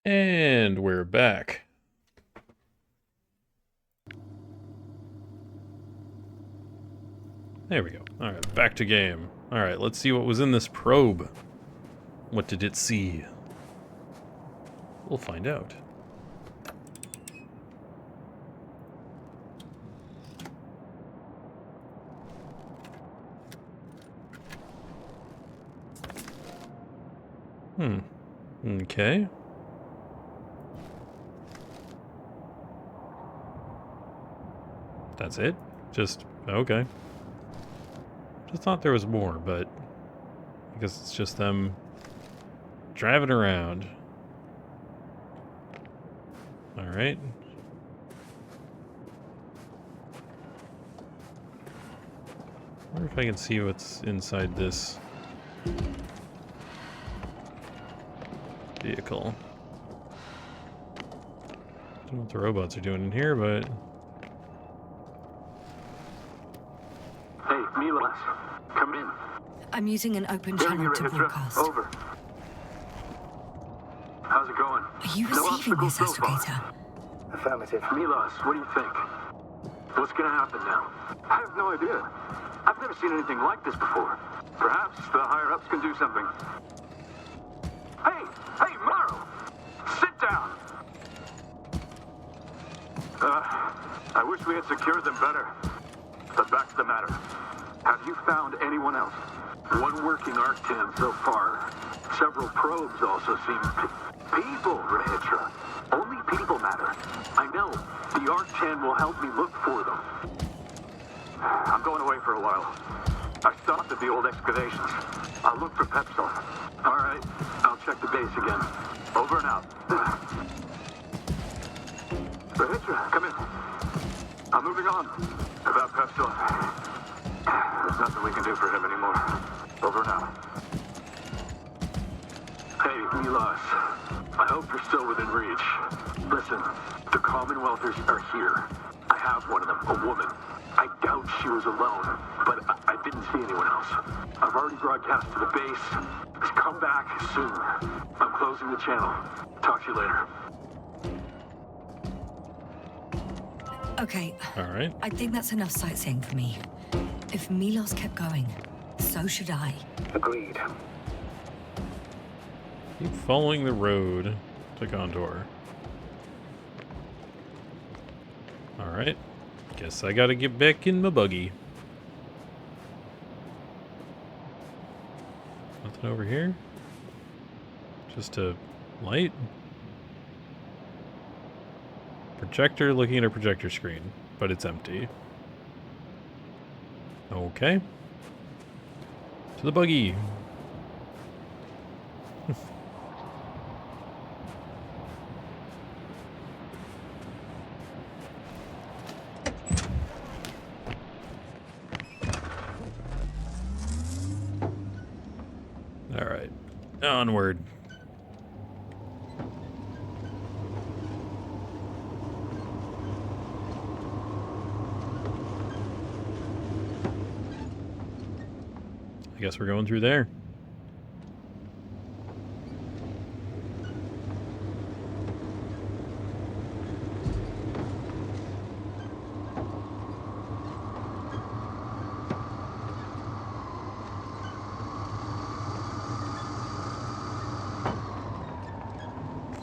And we're back. There we go. Alright, back to game. Alright, let's see what was in this probe. What did it see? We'll find out. Okay. That's it? Just, okay. Just thought there was more, but I guess it's just them driving around. Alright. I wonder if I can see what's inside this vehicle. Don't know what the robots are doing in here, but... Hey, Milos, come in. I'm using an open Hear me, channel to Rahitra. broadcast. Over. How's it going? Are you No receiving obstacles this, so far. Astrogator? Affirmative. Milos, what do you think? What's gonna happen now? I have no idea. I've never seen anything like this before. Perhaps the higher-ups can do something. Hey, Morrow! Sit down! I wish we had secured them better. But back to the matter. Have you found anyone else? One working Arctan so far. Several probes also seem... People, Rahitra. Only people matter. I know. The Arctan will help me look for them. I'm going away for a while. I stopped at the old excavations. I'll look for Pepsil. All right. I'll check the base again. Over and out. Rahitra, come in. I'm moving on. About Pepsil. There's nothing we can do for him anymore. Over and out. Hey, Milos. I hope you're still within reach. Listen, the Commonwealthers are here. I have one of them, a woman. I doubt she was alone, but I didn't see anyone else. I've already broadcast to the base. Just come back soon. I'm closing the channel. Talk to you later. Okay, Alright. I think that's enough sightseeing for me. If Milos kept going, so should I. Agreed. Keep following the road to Gondor. Alright. Guess I gotta get back in my buggy. Nothing over here? Just a light? Projector looking at a projector screen, but it's empty. Okay. To the buggy. All right. Onward. I guess we're going through there.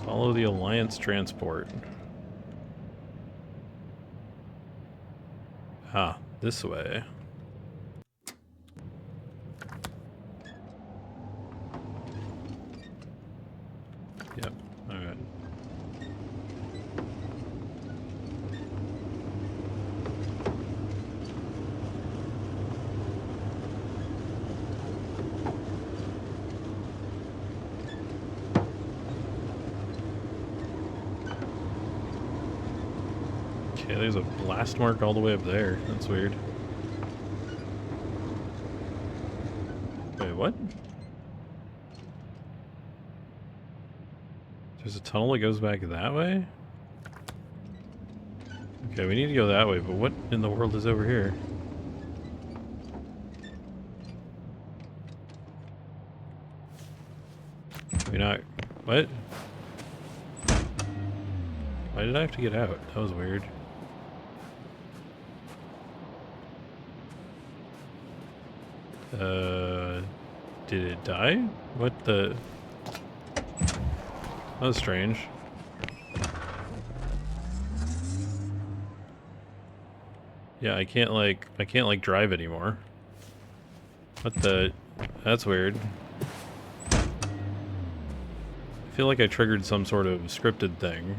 Follow the Alliance transport. Ah, this way. Yep, alright. Okay, there's a blast mark all the way up there. That's weird. Wait, what? There's a tunnel that goes back that way? Okay, we need to go that way, but what in the world is over here? We're not... What? Why did I have to get out? That was weird. Did it die? What the... That was strange. Yeah, I can't like drive anymore. What the... That's weird. I feel like I triggered some sort of scripted thing.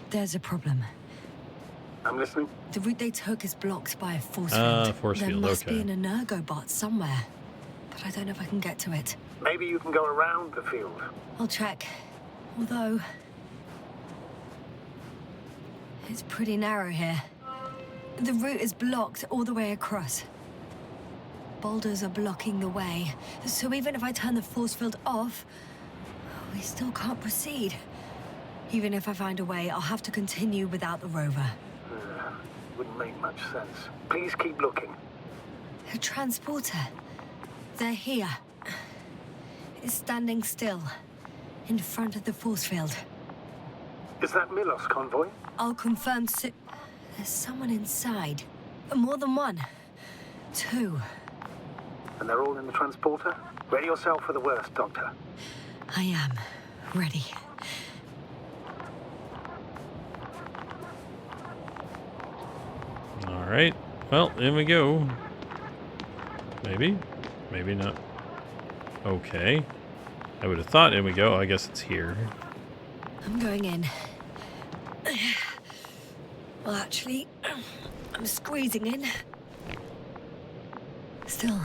There's a problem. I'm listening. The route they took is blocked by a force Ah, field. force there field, must okay. be an energobot somewhere, but I don't know if I can get to it. Maybe you can go around the field. I'll check. Although... it's pretty narrow here. The route is blocked all the way across. Boulders are blocking the way, so even if I turn the force field off, we still can't proceed. Even if I find a way, I'll have to continue without the rover. Wouldn't make much sense. Please keep looking. A transporter. They're here. It's standing still, in front of the force field. Is that Milos convoy? I'll confirm soon. There's someone inside. More than one. Two. And they're all in the transporter? Ready yourself for the worst, Doctor. I am. Ready. Alright. Well, in we go. Maybe? Maybe not. Okay. I would have thought in we go. I guess it's here. I'm going in. Well, actually, I'm squeezing in. Still, no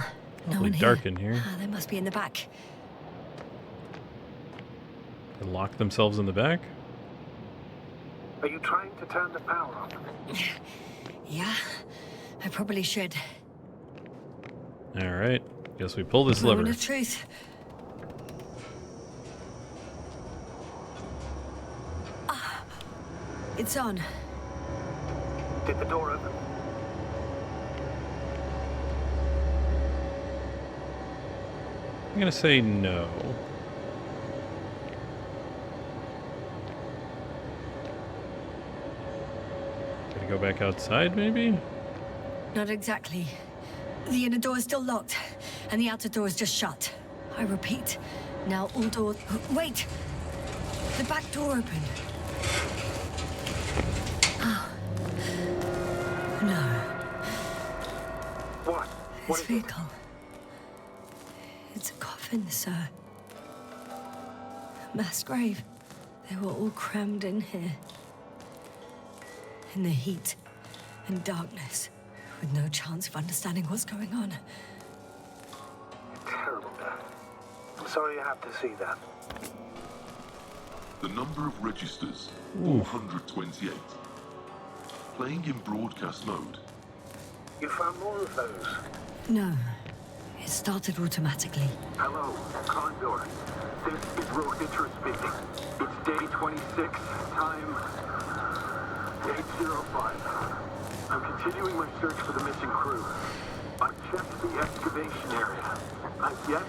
Awfully one here. dark in here. Ah, they must be in the back. They lock themselves in the back? Are you trying to turn the power on? Yeah, I probably should. Alright. Guess we pull this Moment lever. of truth. Ah, it's on. Did the door open? I'm gonna say no. Gotta go back outside, maybe? Not exactly. The inner door is still locked, and the outer door is just shut. I repeat, now all doors... Wait! The back door opened. Oh. No. What? What This is it? vehicle. It's a coffin, sir. A mass grave. They were all crammed in here. In the heat and darkness, with no chance of understanding what's going on. Terrible, Dad. I'm sorry you have to see that. The number of registers, 428. Playing in broadcast mode. You found more of those? No. It started automatically. Hello, Condor. This is Rohitra speaking. It's day 26, time 8:05. I'm continuing my search for the missing crew. I've checked the excavation area. I've yet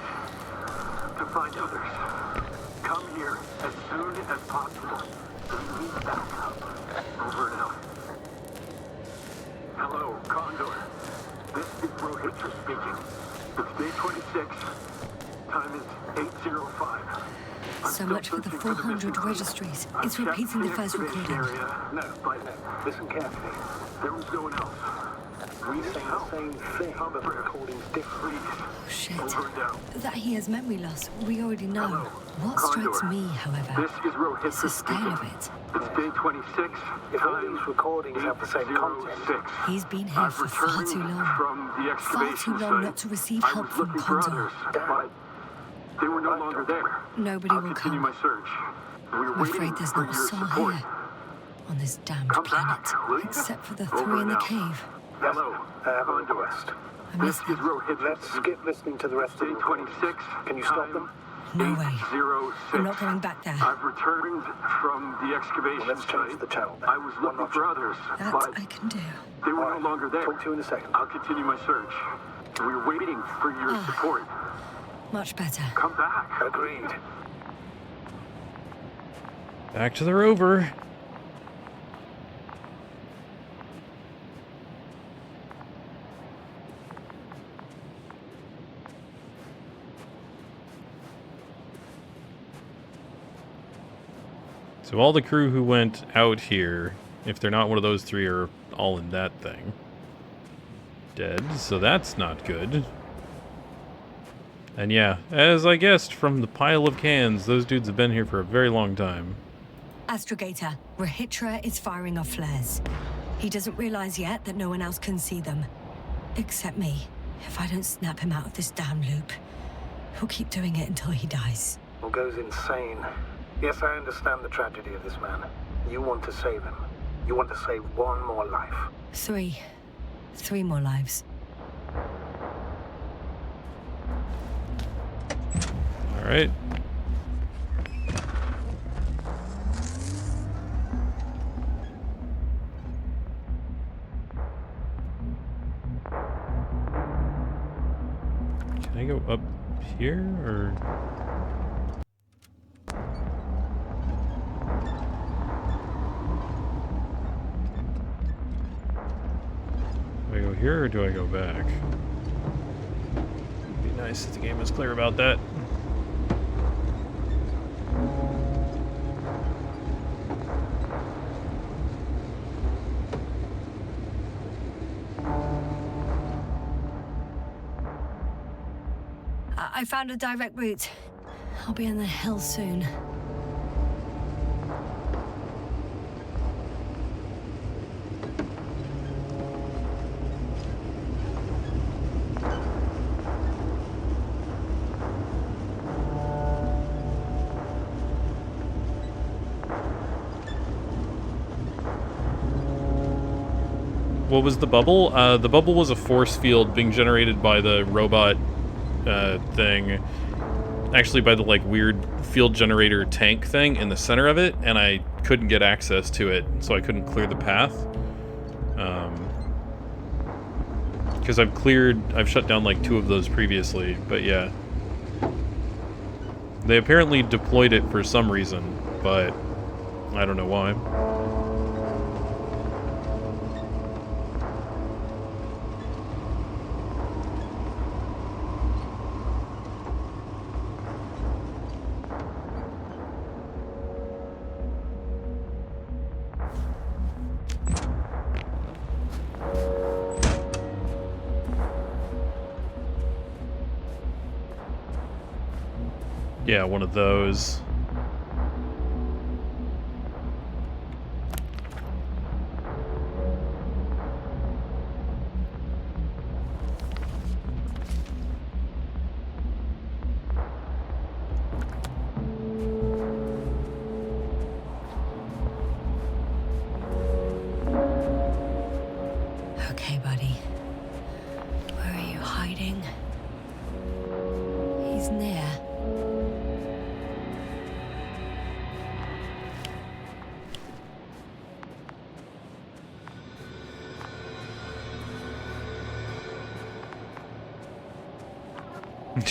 to find others. Come here as soon as possible. We need backup. Over and out. Hello, Condor. This is Rohitra speaking. It's day 26. Time is 8:05. I'm So still much for the searching 400 missing crew. registries. I've It's checked repeating the first excavation recording. Area. No, by no. Listen carefully. There was no one else. We He's need saying help. the same thing, but the recording's different. Please. Oh, shit. Over and out. That he has memory loss, we already know. Hello, What strikes Condor. me, however, This is is Rohitra the scale speaking. of it. It's day 26. If all Time these recordings have the same content, 8:06. He's been here I've for far returned too long. from the excavation Far too long site. not to receive I help was from looking for Condor. others, but they were no longer there. Nobody I'll will continue come. my search. We're I'm waiting afraid there's for not a your soul support. here. On this damned Come planet. back, will you? Except for the Over three in the and out. cave. Hello, have a Condor. request. I This missed is them. Rohitra. Let's skip listening to the rest of Day the recordings. 26. Can you stop time them? No way. 8:06. I'm not going back there. I've returned from the excavation Well, let's change site. the channel then. I was One looking notch for up. others, That but I can do. they were All no right. longer there. Talk to you in a second. I'll continue my search. We're waiting for your Ah. support. Much better. Come back. Agreed. Back to the rover. So all the crew who went out here, if they're not one of those three, are all in that thing. Dead, so that's not good. And yeah, as I guessed from the pile of cans, those dudes have been here for a very long time. Astrogator, Rohitra is firing off flares. He doesn't realize yet that no one else can see them. Except me. If I don't snap him out of this damn loop, he'll keep doing it until he dies. Or goes insane. Yes, I understand the tragedy of this man. You want to save him. You want to save one more life. 3. 3 more lives. All right. Can I go up here, or? Do I go here, or do I go back? It'd be nice if the game was clear about that. I found a direct route. I'll be in the hill soon. What was the bubble? The bubble was a force field being generated by the robot thing. Actually, by the like weird field generator tank thing in the center of it, and I couldn't get access to it, so I couldn't clear the path. Because I've shut down like 2 of those previously, but yeah. They apparently deployed it for some reason, but I don't know why. Yeah, one of those. Okay, buddy. Where are you hiding? He's near.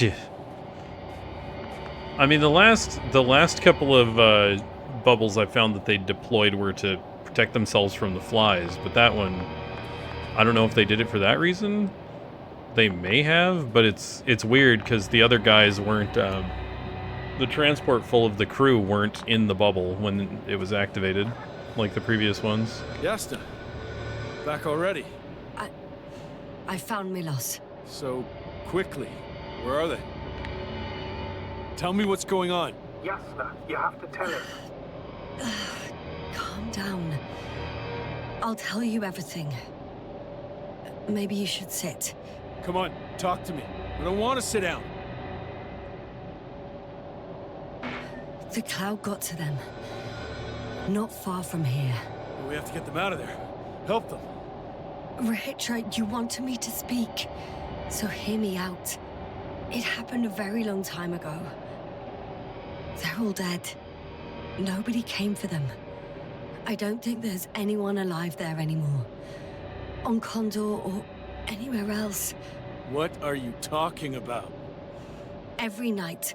Yeah. I mean, the last couple of bubbles I found that they deployed were to protect themselves from the flies, but that one, I don't know if they did it for that reason. They may have, but it's weird because the other guys weren't. The transport full of the crew weren't in the bubble when it was activated, like the previous ones. Yasta, back already. I found Milos. So quickly. Where are they? Tell me what's going on. Yasna, you have to tell us. Calm down. I'll tell you everything. Maybe you should sit. Come on, talk to me. I don't want to sit down. The cloud got to them. Not far from here. We have to get them out of there. Help them. Rahitra, you wanted me to speak, so hear me out. It happened a very long time ago. They're all dead. Nobody came for them. I don't think there's anyone alive there anymore. On Condor or anywhere else. What are you talking about? Every night,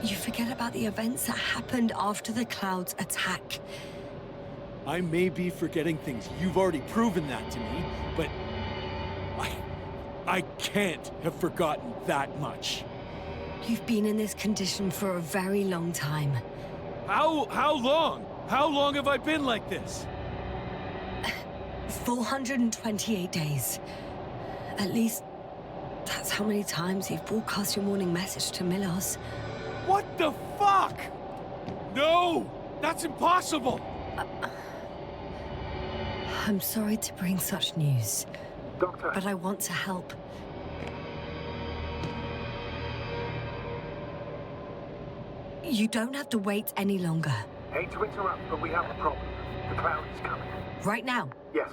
you forget about the events that happened after the Cloud's attack. I may be forgetting things. You've already proven that to me, but I can't have forgotten that much. You've been in this condition for a very long time. How long? How long have I been like this? 428 days. At least, that's how many times you've broadcast your morning message to Milos. What the fuck? No! That's impossible! I'm sorry to bring such news, Doctor, but I want to help. You don't have to wait any longer. hate to interrupt, but we have a problem. The cloud is coming. Right now. Yes,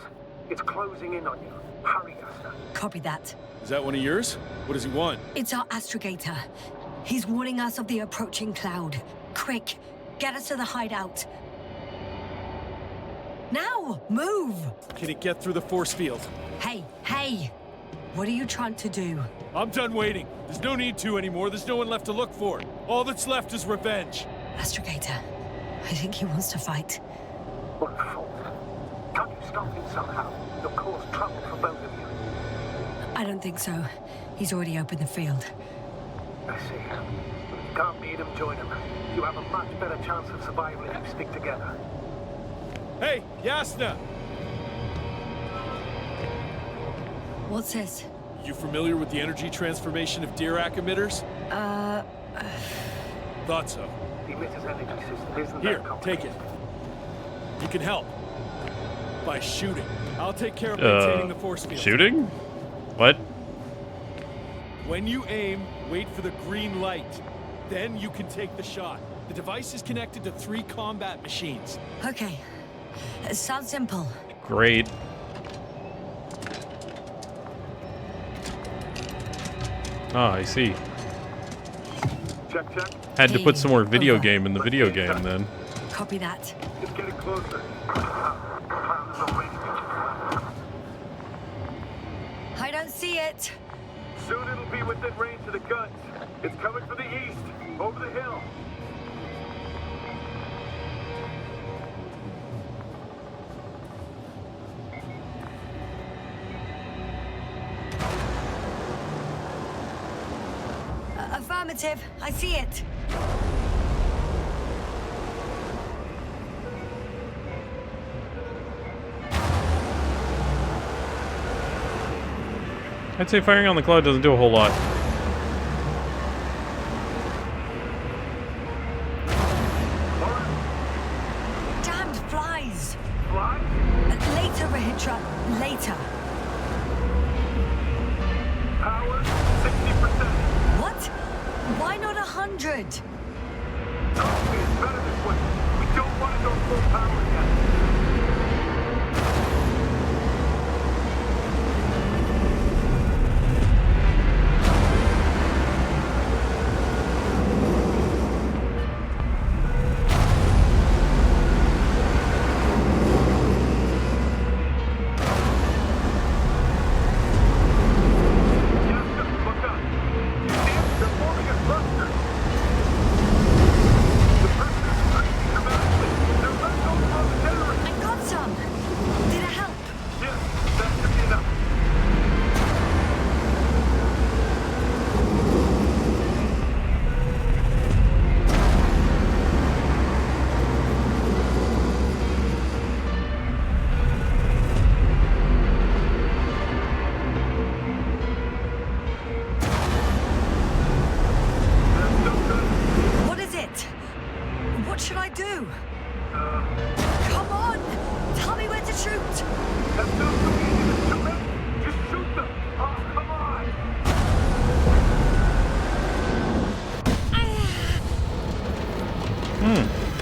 it's closing in on you. Hurry, Asta. Copy that. Is that one of yours? What does he want? It's our astrogator. He's warning us of the approaching cloud. Quick, get us to the hideout. Now, move! Can it get through the force field? Hey, hey! What are you trying to do? I'm done waiting. There's no need to anymore. There's no one left to look for. All that's left is revenge. Astrogator, I think he wants to fight. What a fool. Can't you stop him somehow? You'll cause trouble for both of you. I don't think so. He's already opened the field. I see. If you can't beat him, join him. You have a much better chance of survival if you stick together. Hey, Yasna! What's this? You familiar with the energy transformation of Dirac emitters? Thought so. The emitter's energy system isn't Here, that take complicated. it. You can help. By shooting. I'll take care of maintaining the force field. Shooting? What? When you aim, wait for the green light. Then you can take the shot. The device is connected to 3 combat machines. Okay. Sounds simple. Great. Ah, I see. Check, check. Had to put some more video Over. game in the video game then. Copy that. It's getting closer. Cloud is already reaching. I don't see it. Soon it'll be within range of the guns. It's coming from the east, over the hill. Affirmative. I see it. I'd say firing on the cloud doesn't do a whole lot. Damned flies. Fly? Later, Rahitra. Later. Power, 60%. What? Why not 100? Trust me, it's better this way. We don't want to go full power yet. I got some. Did it help? Yes, that should be enough. That's no good. What is it? What should I do? Come on! Tell me where to shoot! That's no so easy to shoot them. Just shoot them. Oh, come on.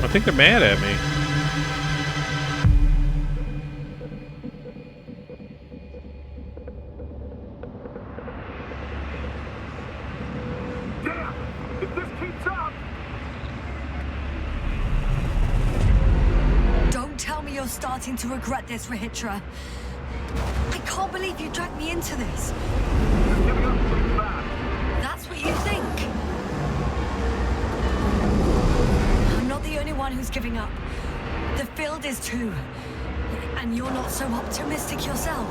I think they're mad at me. Damn! If this keeps up, Don't tell me you're starting to regret this, Rahitra. I can't believe you dragged me into this. you're giving up pretty fast. That's what you think. I'm not the only one who's giving up. The field is too. And you're not so optimistic yourself.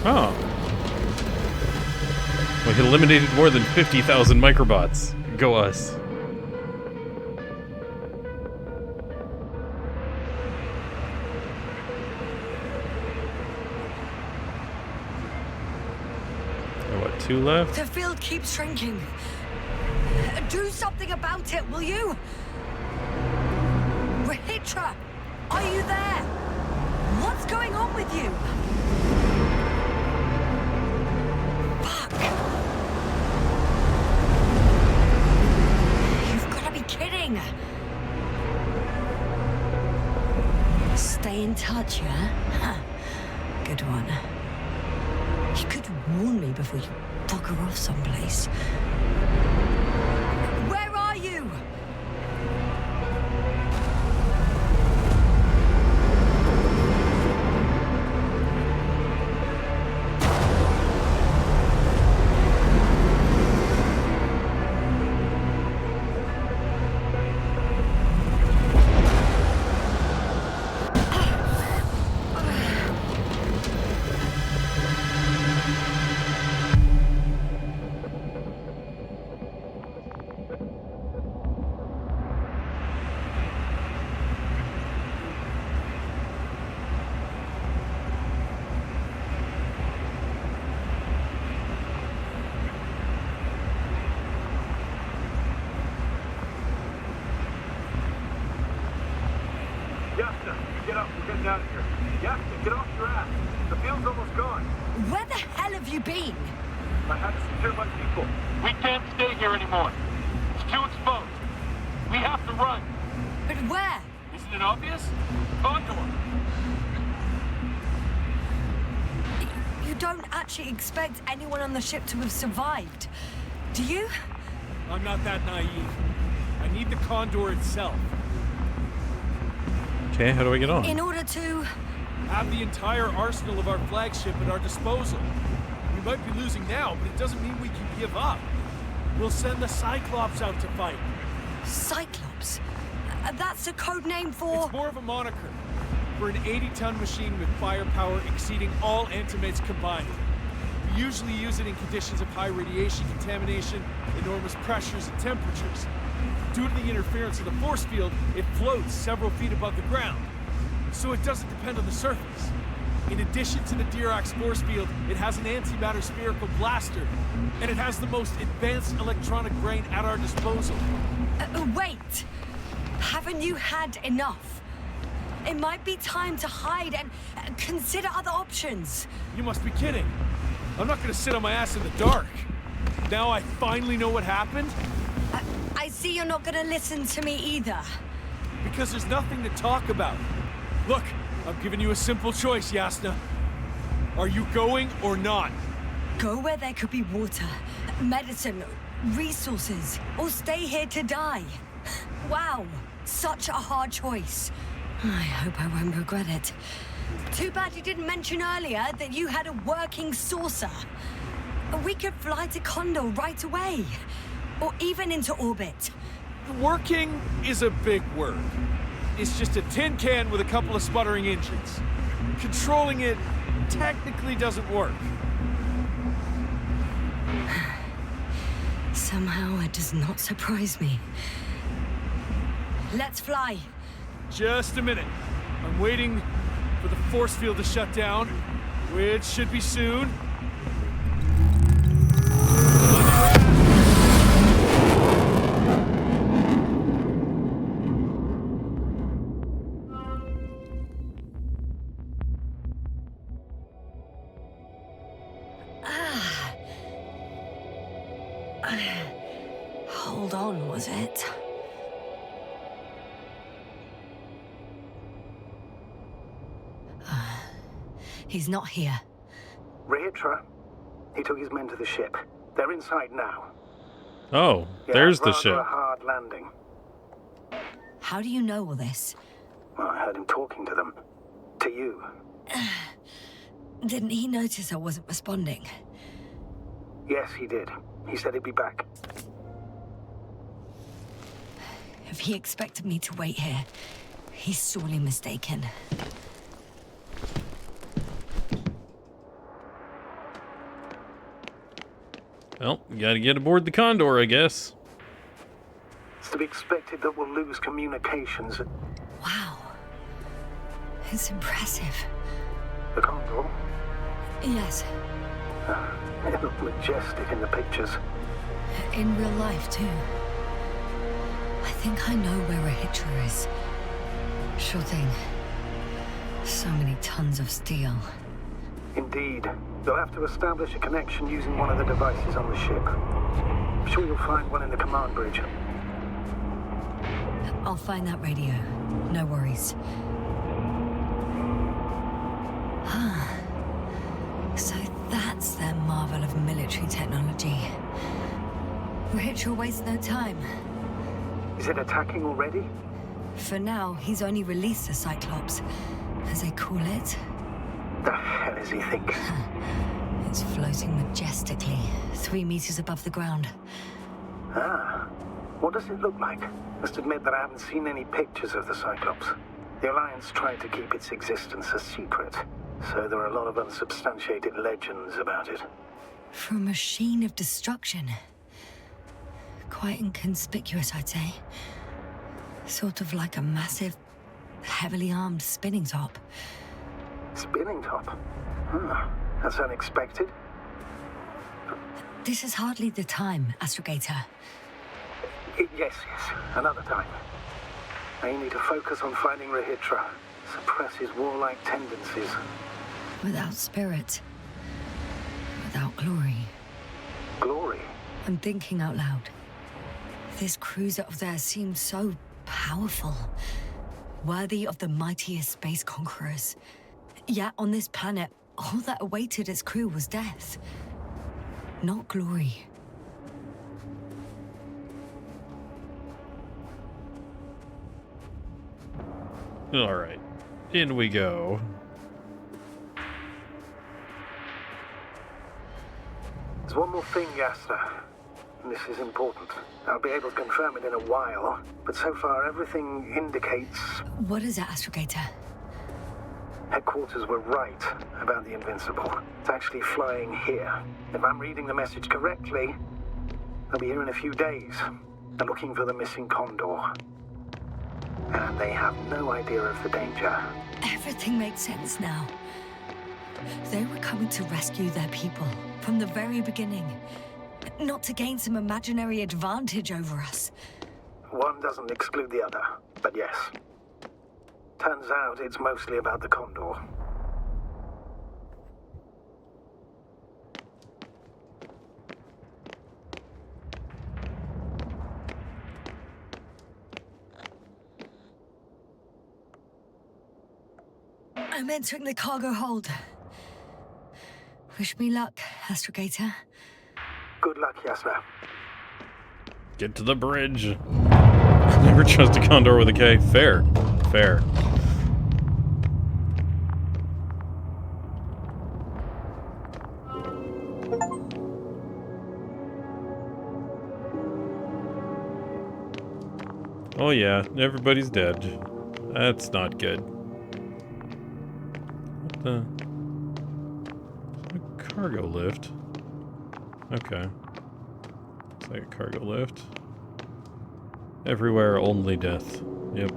Oh. We eliminated more than 50,000 microbots. Go us. 2 left. The field keeps shrinking. Do something about it, will you? Rahitra, are you there? What's going on with you? Fuck. You've got to be kidding. Stay in touch, yeah? Huh. Good one. You could warn me before you bugger off someplace. Where are you? Yasta, get up. We're getting out of here. Yasta, get off your ass. The field's almost gone. Where the hell have you been? I had to secure my people. We can't stay here anymore. It's too exposed. We have to run. But where? Isn't it obvious? Condor. You don't actually expect anyone on the ship to have survived, do you? I'm not that naive. I need the Condor itself. Okay, how do I get on? In order to... Have the entire arsenal of our flagship at our disposal. We might be losing now, but it doesn't mean we can give up. We'll send the Cyclops out to fight. Cyclops? That's a code name for... It's more of a moniker for an 80-ton machine with firepower exceeding all Antimates combined. We usually use it in conditions of high radiation contamination, enormous pressures and temperatures. Due to the interference of the force field, it floats several feet above the ground, so it doesn't depend on the surface. In addition to the Dirac's force field, it has an antimatter spherical blaster, and it has the most advanced electronic brain at our disposal. Wait! Haven't you had enough? It might be time to hide and consider other options. You must be kidding. I'm not gonna sit on my ass in the dark. Now I finally know what happened? I see you're not gonna listen to me either. Because there's nothing to talk about. Look, I've given you a simple choice, Yasna. Are you going or not? Go where there could be water, medicine, resources, or stay here to die. Wow, such a hard choice. I hope I won't regret it. Too bad you didn't mention earlier that you had a working saucer. We could fly to Condor right away, or even into orbit. Working is a big word. It's just a tin can with a couple of sputtering engines. Controlling it technically doesn't work. Somehow it does not surprise me. Let's fly. Just a minute. I'm waiting for the force field to shut down, which should be soon. Hold on, was it? He's not here. Rahitra, he took his men to the ship. They're inside now. Oh, Yeah, there's the rather ship. a hard landing. How do you know all this? Well, I heard him talking to them. To you. Didn't he notice I wasn't responding? Yes, he did. He said he'd be back. If he expected me to wait here, he's sorely mistaken. Well, you gotta get aboard the Condor, I guess. It's to be expected that we'll lose communications. Wow. It's impressive. The Condor? Yes. It looked majestic in the pictures. In real life, too. I think I know where Rahitra is. Sure thing. So many tons of steel. Indeed. You'll have to establish a connection using one of the devices on the ship. I'm sure you'll find one in the command bridge. I'll find that radio. No worries. So that's their marvel of military technology. Rahitra wastes no time. Is it attacking already? For now, he's only released the Cyclops, as they call it. The hell is he thinking? It's floating majestically, 3 meters above the ground. Ah. What does it look like? Must admit that I haven't seen any pictures of the Cyclops. The Alliance tried to keep its existence a secret, so there are a lot of unsubstantiated legends about it. For a machine of destruction. Quite inconspicuous, I'd say. Sort of like a massive, heavily armed spinning top. Spinning top? That's unexpected. This is hardly the time, Astrogator. Yes. Another time. I need to focus on finding Rahitra. Suppress his warlike tendencies. Without spirit. Without glory. Glory? I'm thinking out loud. This cruiser of theirs seems so powerful. Worthy of the mightiest space conquerors. Yet on this planet, all that awaited its crew was death. Not glory. All right, in we go. There's one more thing, Yasna. This is important. I'll be able to confirm it in a while, but so far everything indicates What is it, Astrogator? headquarters were right about the Invincible. It's actually flying here. If I'm reading the message correctly, they'll be here in a few days. They're looking for the missing Condor. And they have no idea of the danger. Everything makes sense now. They were coming to rescue their people from the very beginning. Not to gain some imaginary advantage over us. One doesn't exclude the other, but yes. Turns out it's mostly about the Condor. I'm entering the cargo hold. Wish me luck, Astrogator. Good luck, Yasna. Get to the bridge. Never trust a condor with a K. Fair. Oh yeah, everybody's dead. That's not good. What the? A cargo lift. Okay. It's like a cargo lift. Everywhere, only death. Yep.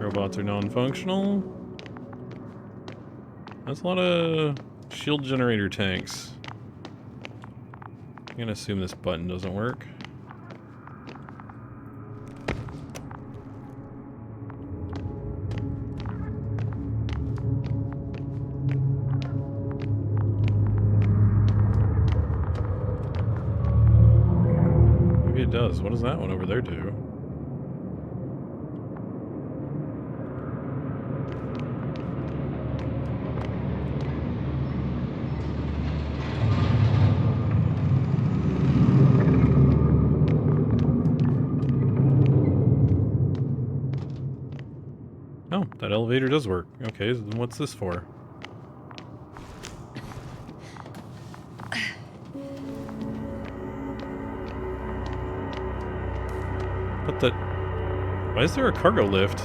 Robots are non-functional. That's a lot of shield generator tanks. I'm gonna assume this button doesn't work. Maybe it does. What does that one over there do? Oh, that elevator does work. Okay, so then what's this for? What the? Why is there a cargo lift?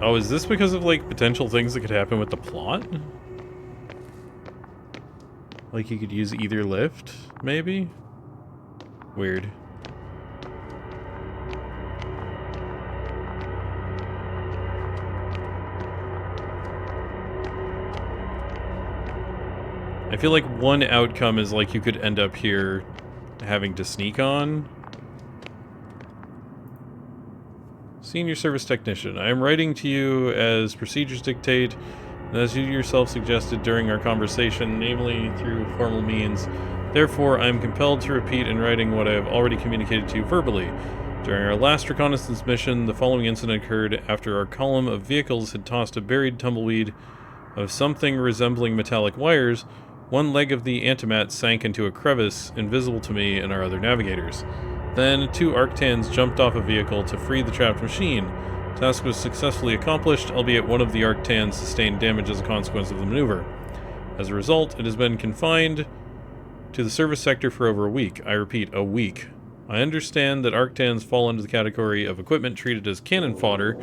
Oh, is this because of, like, potential things that could happen with the plot? Like you could use either lift, maybe? Weird. I feel like one outcome is like you could end up here having to sneak on. Senior Service Technician, I am writing to you as procedures dictate, and as you yourself suggested during our conversation, namely through formal means. Therefore, I am compelled to repeat in writing what I have already communicated to you verbally. During our last reconnaissance mission, the following incident occurred after our column of vehicles had tossed a buried tumbleweed of something resembling metallic wires. One leg of the antimat sank into a crevice, invisible to me and our other navigators. Then, 2 Arctans jumped off a vehicle to free the trapped machine. The task was successfully accomplished, albeit one of the Arctans sustained damage as a consequence of the maneuver. As a result, it has been confined to the service sector for over a week. I repeat, a week. I understand that Arctans fall under the category of equipment treated as cannon fodder.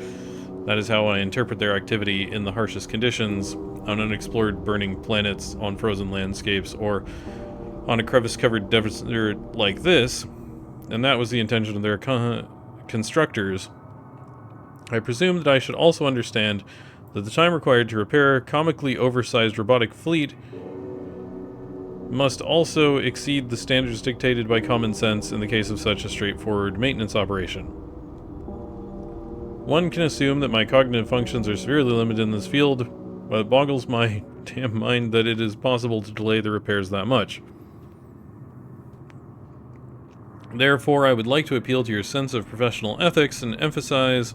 That is how I interpret their activity in the harshest conditions, on unexplored burning planets, on frozen landscapes, or on a crevice-covered desert like this, and that was the intention of their constructors. I presume that I should also understand that the time required to repair a comically oversized robotic fleet must also exceed the standards dictated by common sense in the case of such a straightforward maintenance operation. One can assume that my cognitive functions are severely limited in this field, but it boggles my damn mind that it is possible to delay the repairs that much. Therefore, I would like to appeal to your sense of professional ethics and emphasize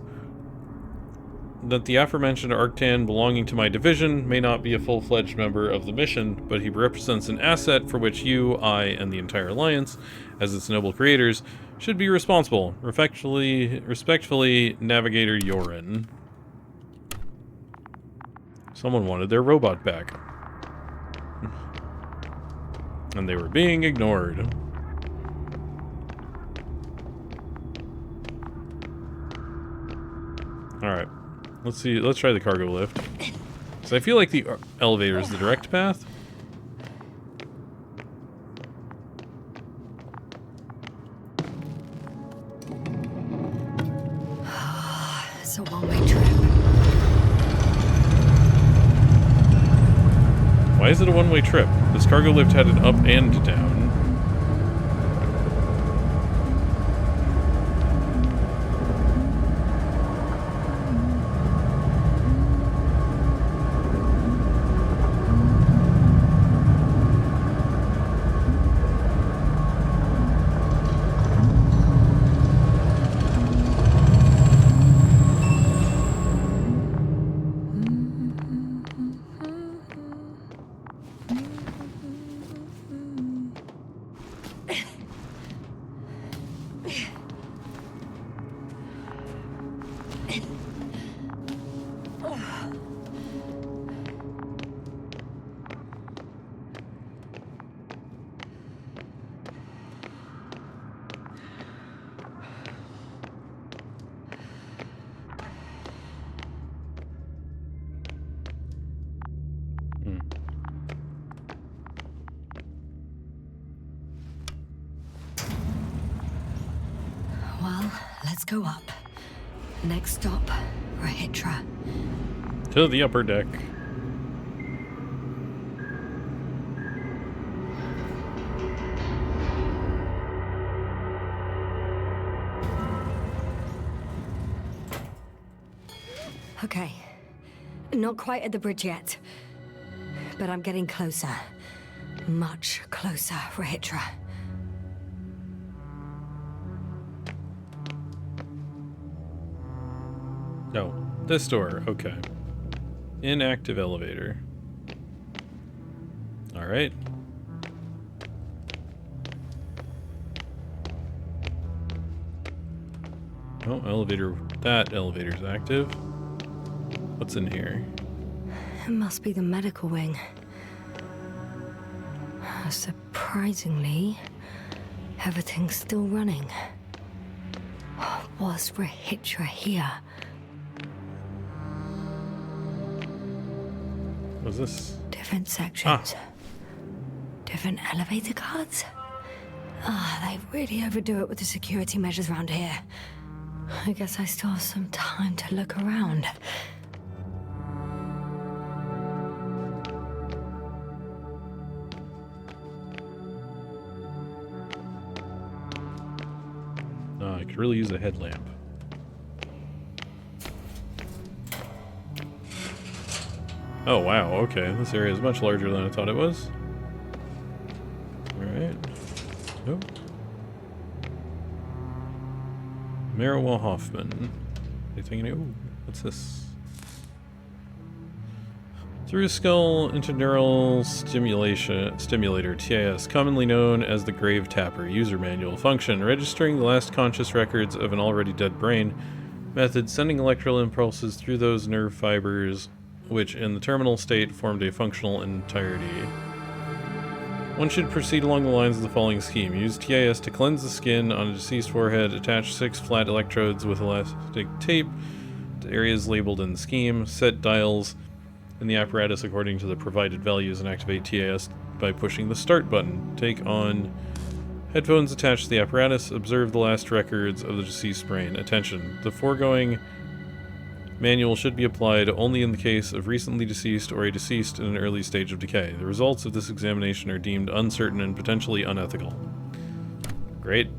that the aforementioned Arctan belonging to my division may not be a full-fledged member of the mission, but he represents an asset for which you, I, and the entire Alliance, as its noble creators, should be responsible. Respectfully, Navigator Yorin. Someone wanted their robot back. And they were being ignored. Alright. Let's see. Let's try the cargo lift. So I feel like the elevator is the direct path. It's a one-way trip. Why is it a one-way trip? This cargo lift had an up and down. Well, let's go up. Next stop, Rahitra. To the upper deck. Okay. Not quite at the bridge yet. But I'm getting closer. Much closer, Rahitra. No. This door. Okay. Inactive elevator. Alright. Oh, elevator. That elevator's active. What's in here? It must be the medical wing. Surprisingly, everything's still running. Was Rahitra here? What's this? Different sections. Different elevator guards? Ah, they really overdo it with the security measures around here. I guess I still have some time to look around. I could really use a headlamp. Oh wow, okay. This area is much larger than I thought it was. Alright. Oh. Marawa Hoffman. Anything new? Ooh, what's this? Through skull interneural stimulator, TIS, commonly known as the Grave Tapper. User manual. Function: registering the last conscious records of an already dead brain. Method: sending electrical impulses through those nerve fibers which in the terminal state formed a functional entirety. One should proceed along the lines of the following scheme. Use TIS to cleanse the skin on a deceased forehead. Attach 6 flat electrodes with elastic tape to areas labeled in the scheme. Set dials in the apparatus according to the provided values and activate TIS by pushing the start button. Take on headphones attached to the apparatus. Observe the last records of the deceased brain. Attention. The foregoing manual should be applied only in the case of recently deceased or a deceased in an early stage of decay. The results of this examination are deemed uncertain and potentially unethical. Great.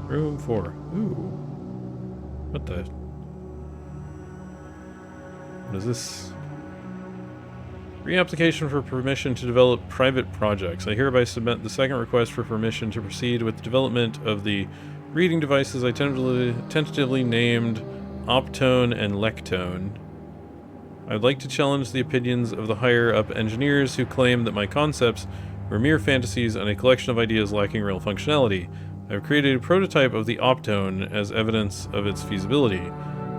Room 4. Ooh. What the? What is this? Reapplication for permission to develop private projects. I hereby submit the second request for permission to proceed with the development of the reading devices I tentatively named Optone and Lectone. I'd like to challenge the opinions of the higher-up engineers who claim that my concepts were mere fantasies and a collection of ideas lacking real functionality. I've created a prototype of the Optone as evidence of its feasibility.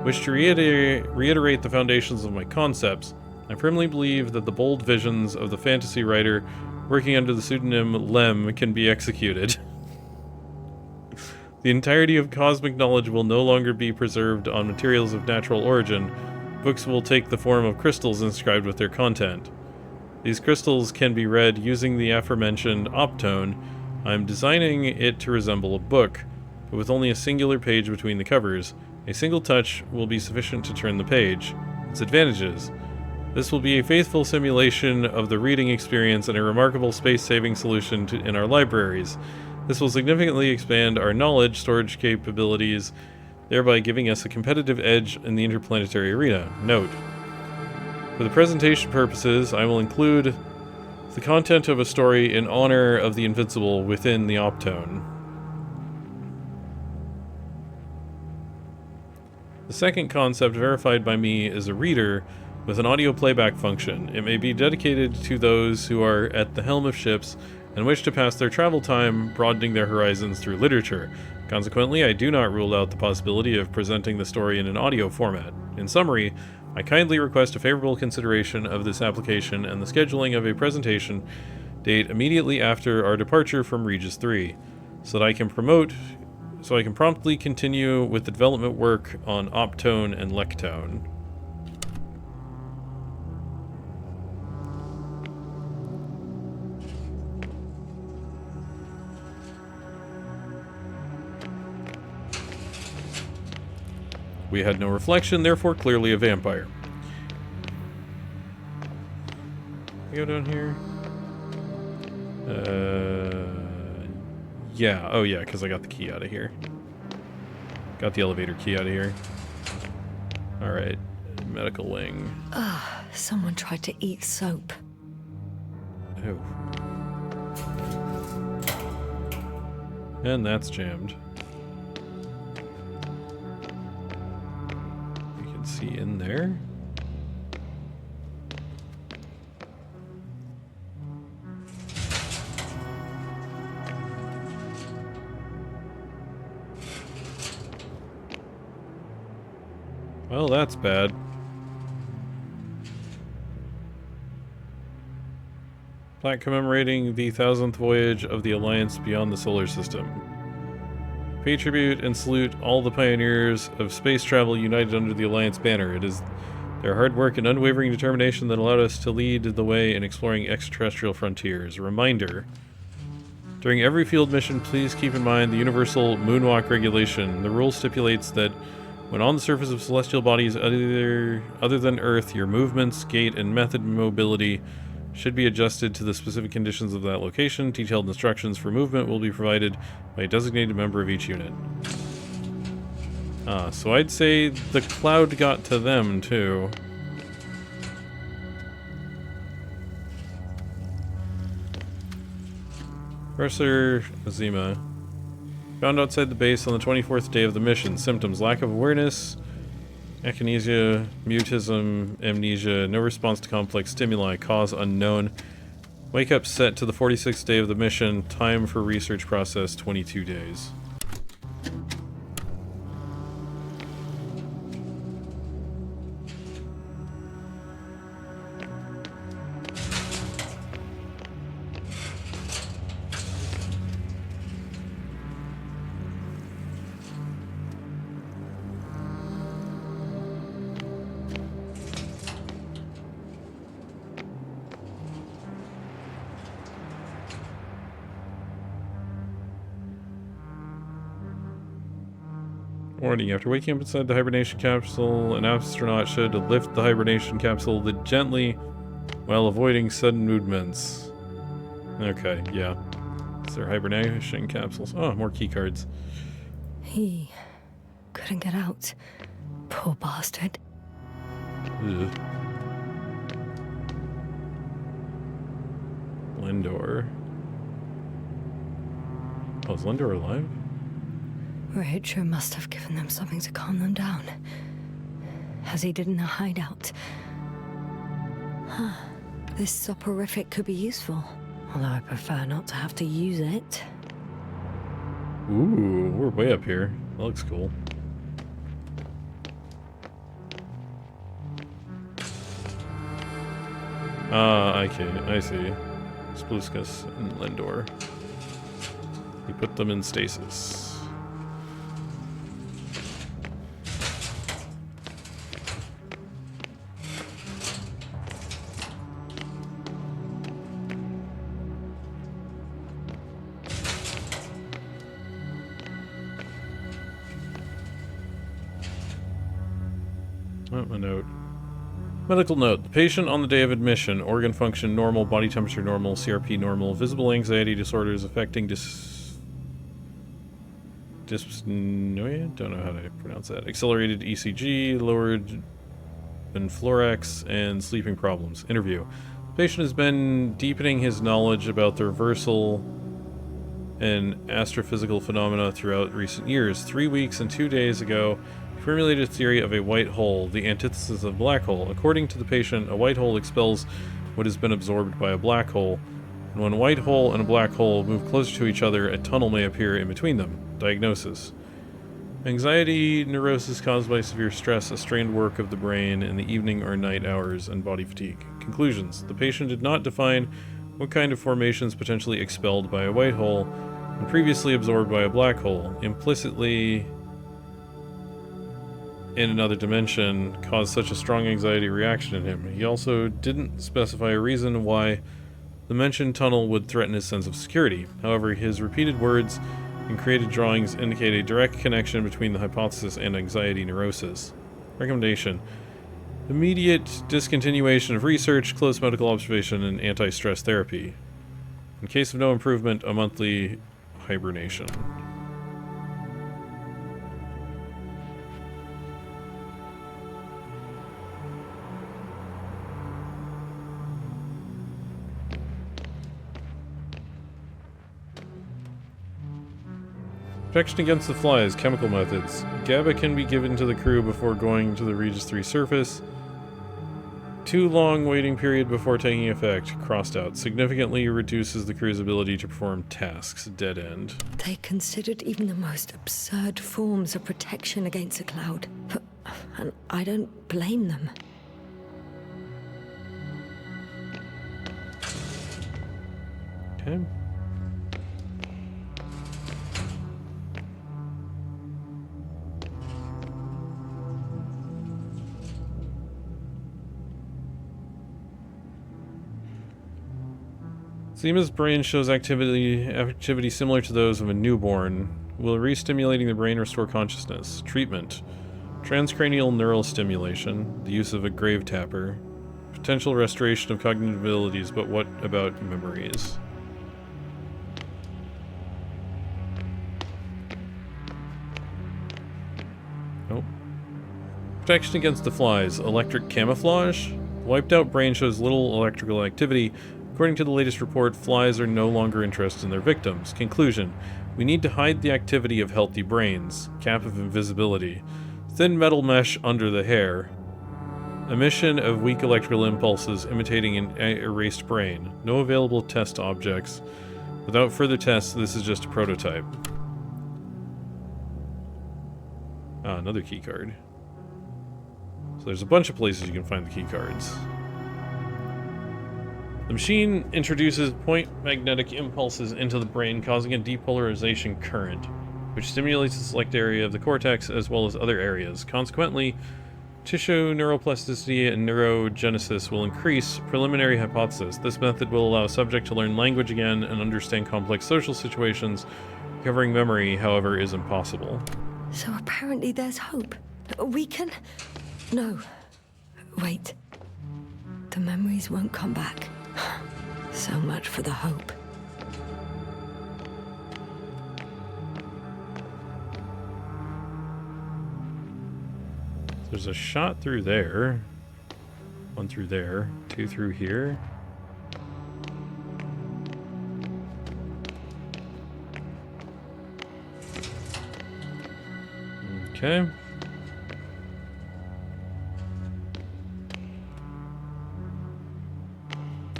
Wish to reiterate the foundations of my concepts. I firmly believe that the bold visions of the fantasy writer working under the pseudonym Lem can be executed. The entirety of cosmic knowledge will no longer be preserved on materials of natural origin. Books will take the form of crystals inscribed with their content. These crystals can be read using the aforementioned Optone. I'm designing it to resemble a book, but with only a singular page between the covers. A single touch will be sufficient to turn the page. Its advantages: this will be a faithful simulation of the reading experience and a remarkable space-saving solution in our libraries. This will significantly expand our knowledge storage capabilities, thereby giving us a competitive edge in the interplanetary arena. Note: for the presentation purposes, I will include the content of a story in honor of the Invincible within the Optone. The second concept verified by me is a reader with an audio playback function. It may be dedicated to those who are at the helm of ships and wish to pass their travel time broadening their horizons through literature. Consequently, I do not rule out the possibility of presenting the story in an audio format. In summary, I kindly request a favorable consideration of this application and the scheduling of a presentation date immediately after our departure from Regis 3, so I can promptly continue with the development work on Optone and Lectone. We had no reflection, therefore clearly a vampire. Go down here. Yeah. Oh yeah, because I got the key out of here. Got the elevator key out of here. Alright. Medical wing. Someone tried to eat soap. Oh. And that's jammed. You can see in there. Well, that's bad. Plaque commemorating the 1000th voyage of the Alliance beyond the solar system. Pay tribute and salute all the pioneers of space travel united under the Alliance banner. It is their hard work and unwavering determination that allowed us to lead the way in exploring extraterrestrial frontiers. A reminder. During every field mission, please keep in mind the universal moonwalk regulation. The rule stipulates that when on the surface of celestial bodies other than Earth, your movements, gait, and method of mobility should be adjusted to the specific conditions of that location. Detailed instructions for movement will be provided by a designated member of each unit. So I'd say the cloud got to them, too. Professor Azima. Found outside the base on the 24th day of the mission. Symptoms: lack of awareness, akinesia, mutism, amnesia, no response to complex stimuli, cause unknown. Wake up set to the 46th day of the mission. Time for research process 22 days. Warning, after waking up inside the hibernation capsule, an astronaut should lift the hibernation capsule gently while avoiding sudden movements. Okay, yeah. Is there hibernation capsules? Oh, more keycards. He couldn't get out. Poor bastard. Ugh. Lindor. Oh, is Lindor alive? Rachel must have given them something to calm them down. As he did in a hideout. Huh. This soporific could be useful. Although I prefer not to have to use it. Ooh, we're way up here. That looks cool. Okay, I see. Spluskus and Lindor. You put them in stasis. Oh, a note. Medical note. The patient on the day of admission. Organ function normal, body temperature normal, CRP normal, visible anxiety disorders affecting dyspnoia? Don't know how to pronounce that. Accelerated ECG, lowered Benfluorex, and sleeping problems. Interview. The patient has been deepening his knowledge about the reversal and astrophysical phenomena throughout recent years. 3 weeks and 2 days ago, formulated a theory of a white hole, the antithesis of a black hole. According to the patient, a white hole expels what has been absorbed by a black hole, and when a white hole and a black hole move closer to each other, a tunnel may appear in between them. Diagnosis. Anxiety neurosis caused by severe stress, a strained work of the brain in the evening or night hours, and body fatigue. Conclusions. The patient did not define what kind of formations potentially expelled by a white hole and previously absorbed by a black hole. Implicitly, in another dimension, caused such a strong anxiety reaction in him. He also didn't specify a reason why the mentioned tunnel would threaten his sense of security. However, his repeated words and created drawings indicate a direct connection between the hypothesis and anxiety neurosis. Recommendation. Immediate discontinuation of research, close medical observation, and anti-stress therapy. In case of no improvement, a monthly hibernation. Protection against the flies, chemical methods. GABA can be given to the crew before going to the Regis 3 surface. Too long waiting period before taking effect, crossed out. Significantly reduces the crew's ability to perform tasks, dead end. They considered even the most absurd forms of protection against a cloud. And I don't blame them. Okay. Seema's brain shows activity similar to those of a newborn. Will re-stimulating the brain restore consciousness? Treatment. Transcranial neural stimulation. The use of a grave tapper. Potential restoration of cognitive abilities, but what about memories? Nope. Protection against the flies. Electric camouflage? Wiped out brain shows little electrical activity. According to the latest report, flies are no longer interested in their victims. Conclusion. We need to hide the activity of healthy brains. Cap of invisibility. Thin metal mesh under the hair. Emission of weak electrical impulses imitating an erased brain. No available test objects. Without further tests, this is just a prototype. Ah, another key card. So there's a bunch of places you can find the key cards. The machine introduces point magnetic impulses into the brain, causing a depolarization current, which stimulates the select area of the cortex as well as other areas. Consequently, tissue neuroplasticity and neurogenesis will increase. Preliminary hypothesis. This method will allow a subject to learn language again and understand complex social situations. Recovering memory, however, is impossible. So apparently there's hope. We can... No. Wait. The memories won't come back. So much for the hope. There's a shot through there. One through there. Two through here. Okay.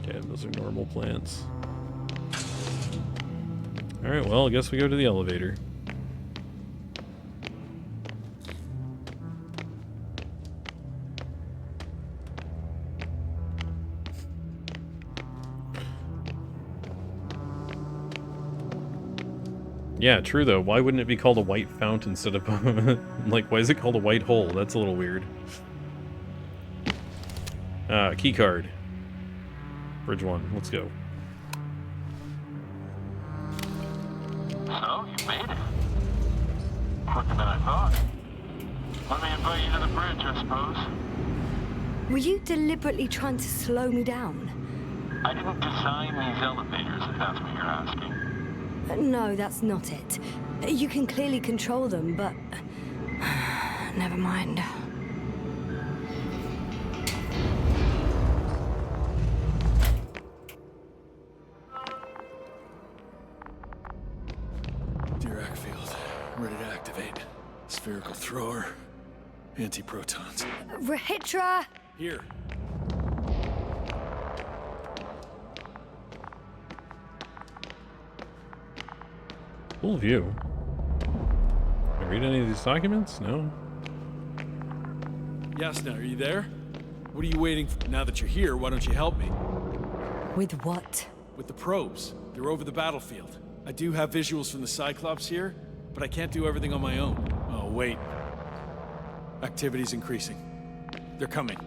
Okay, those are normal plants. Alright, well, I guess we go to the elevator. Yeah, true though. Why wouldn't it be called a white fountain instead of... like, why is it called a white hole? That's a little weird. Key card. Bridge 1, let's go. So, you made it. Quicker than I thought. Let me invite you to the bridge, I suppose. Were you deliberately trying to slow me down? I didn't design these elevators, if that's what you're asking. No, that's not it. You can clearly control them, but... Never mind. Dirac field. Ready to activate. Spherical thrower. Anti-protons. Rahitra! Here. Cool view. Can I read any of these documents? No. Yasna, are you there? What are you waiting for? Now that you're here, why don't you help me? With what? With the probes. They're over the battlefield. I do have visuals from the Cyclops here, but I can't do everything on my own. Oh, wait. Activity's increasing. They're coming.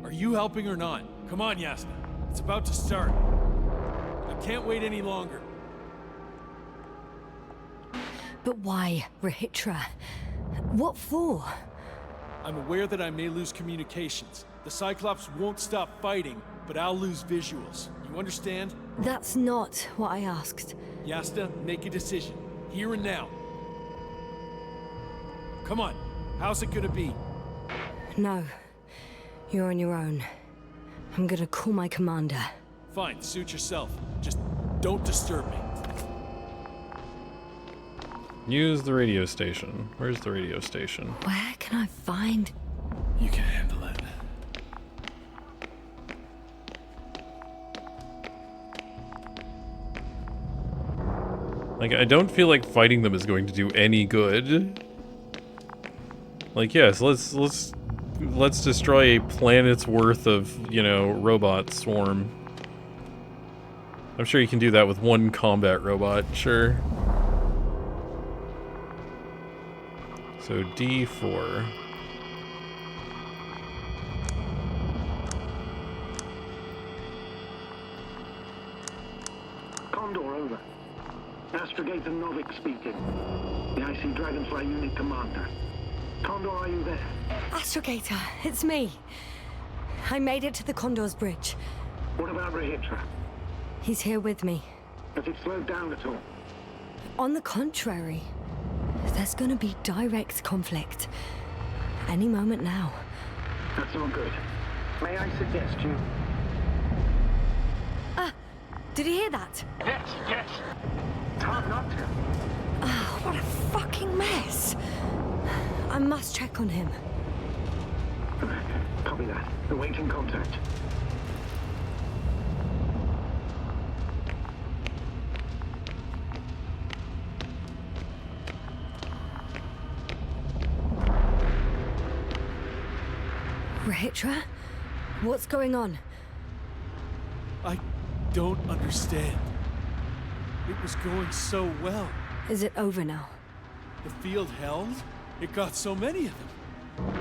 Are you helping or not? Come on, Yasna. It's about to start. I can't wait any longer. But why, Rahitra? What for? I'm aware that I may lose communications. The Cyclops won't stop fighting, but I'll lose visuals. You understand? That's not what I asked. Yasta, make a decision. Here and now. Come on. How's it gonna be? No. You're on your own. I'm gonna call my commander. Fine, suit yourself. Just don't disturb me. Use the radio station. Where's the radio station? Where can I find... You can handle it. Like, I don't feel like fighting them is going to do any good. Like, yes, let's destroy a planet's worth of, you know, robot swarm. I'm sure you can do that with one combat robot, sure. So D4. Condor, over. Astrogator Novik speaking. The IC Dragonfly Unit Commander. Condor, are you there? Astrogator, it's me. I made it to the Condor's bridge. What about Rahitra? He's here with me. Has it slowed down at all? On the contrary, there's gonna be direct conflict. Any moment now. That's not good. May I suggest you... Did you hear that? Yes, yes. It's hard not to. Oh, what a fucking mess. I must check on him. Copy that. Awaiting contact. Rahitra? What's going on? I don't understand. It was going so well. Is it over now? The field held. It got so many of them.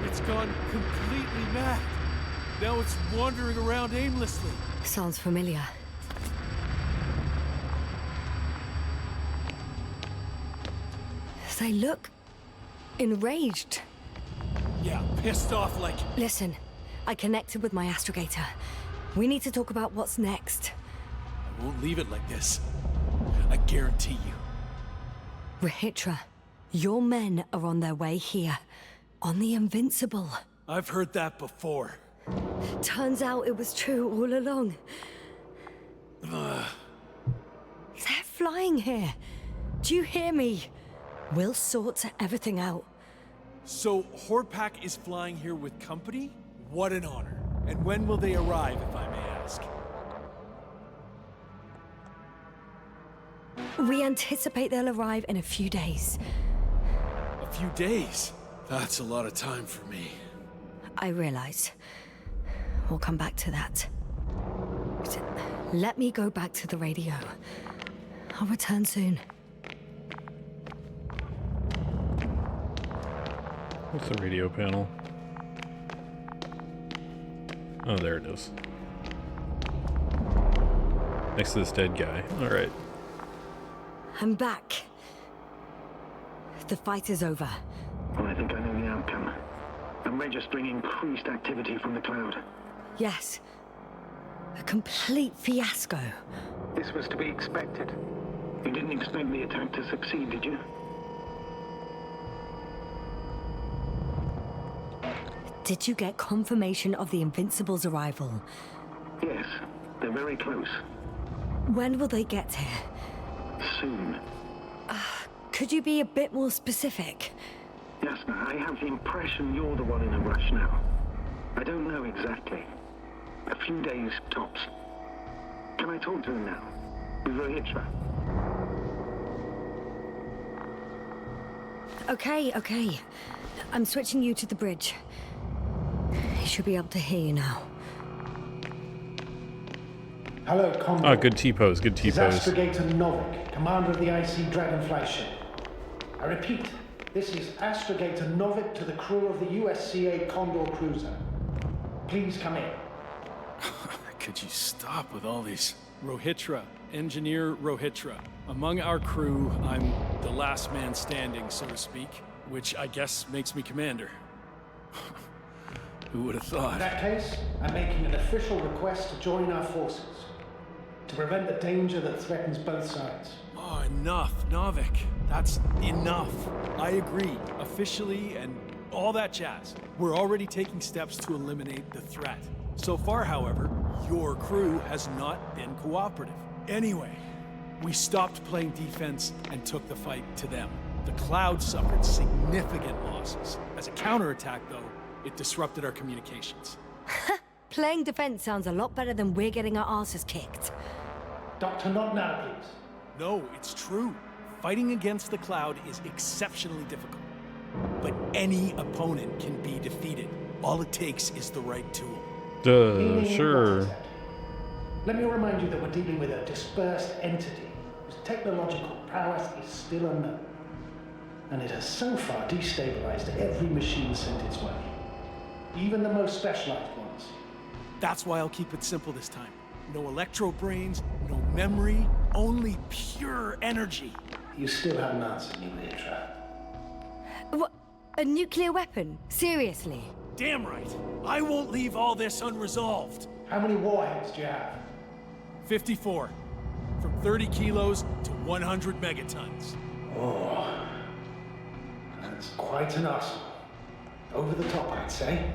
It's gone completely mad. Now it's wandering around aimlessly. Sounds familiar. They look enraged. Yeah, pissed off like... Listen, I connected with my astrogator. We need to talk about what's next. I won't leave it like this. I guarantee you. Rahitra, your men are on their way here. On the Invincible. I've heard that before. Turns out it was true all along. They're flying here. Do you hear me? We'll sort everything out. So, Horpak is flying here with company? What an honor. And when will they arrive, if I may ask? We anticipate they'll arrive in a few days. A few days? That's a lot of time for me. I realize. We'll come back to that. Let me go back to the radio. I'll return soon. What's the radio panel? Oh, there it is. Next to this dead guy. Alright. I'm back. The fight is over. Well, I think I know the outcome. I'm registering increased activity from the cloud. Yes. A complete fiasco. This was to be expected. You didn't expect the attack to succeed, did you? Did you get confirmation of the Invincible's arrival? Yes, they're very close. When will they get here? Soon. Could you be a bit more specific? Jasper, I have the impression you're the one in a rush now. I don't know exactly. A few days, tops. Can I talk to him now? With Rahitra? Okay. I'm switching you to the bridge. He should be able to hear you now. Hello, Condor. Ah, good T-pose, good This is T-pose. Astrogator Novik, commander of the IC Dragonfly ship. I repeat, this is Astrogator Novik to the crew of the USCA Condor cruiser. Please come in. Could you stop with all these? Rohitra, Engineer Rohitra. Among our crew, I'm the last man standing, so to speak, which I guess makes me commander. Who would have In thought? that case, I'm making an official request to join our forces. To prevent the danger that threatens both sides. Oh, enough, Novik. That's enough. I agree, officially and all that jazz. We're already taking steps to eliminate the threat. So far, however, your crew has not been cooperative. Anyway, we stopped playing defense and took the fight to them. The Cloud suffered significant losses. As a counterattack, though, it disrupted our communications. Playing defense sounds a lot better than we're getting our asses kicked. Doctor, not now, please. No, it's true. Fighting against the Cloud is exceptionally difficult. But any opponent can be defeated. All it takes is the right tool. Meaning what I Sure. said. Let me remind you that we're dealing with a dispersed entity whose technological prowess is still unknown. And it has so far destabilized every machine sent its way. Even the most specialized ones. That's why I'll keep it simple this time. No electro brains, no memory, only pure energy. You still haven't answered me, Hydra. What? A nuclear weapon? Seriously? Damn right. I won't leave all this unresolved. How many warheads do you have? 54. From 30 kilos to 100 megatons. Oh, that's quite an arsenal. Over the top, I'd say.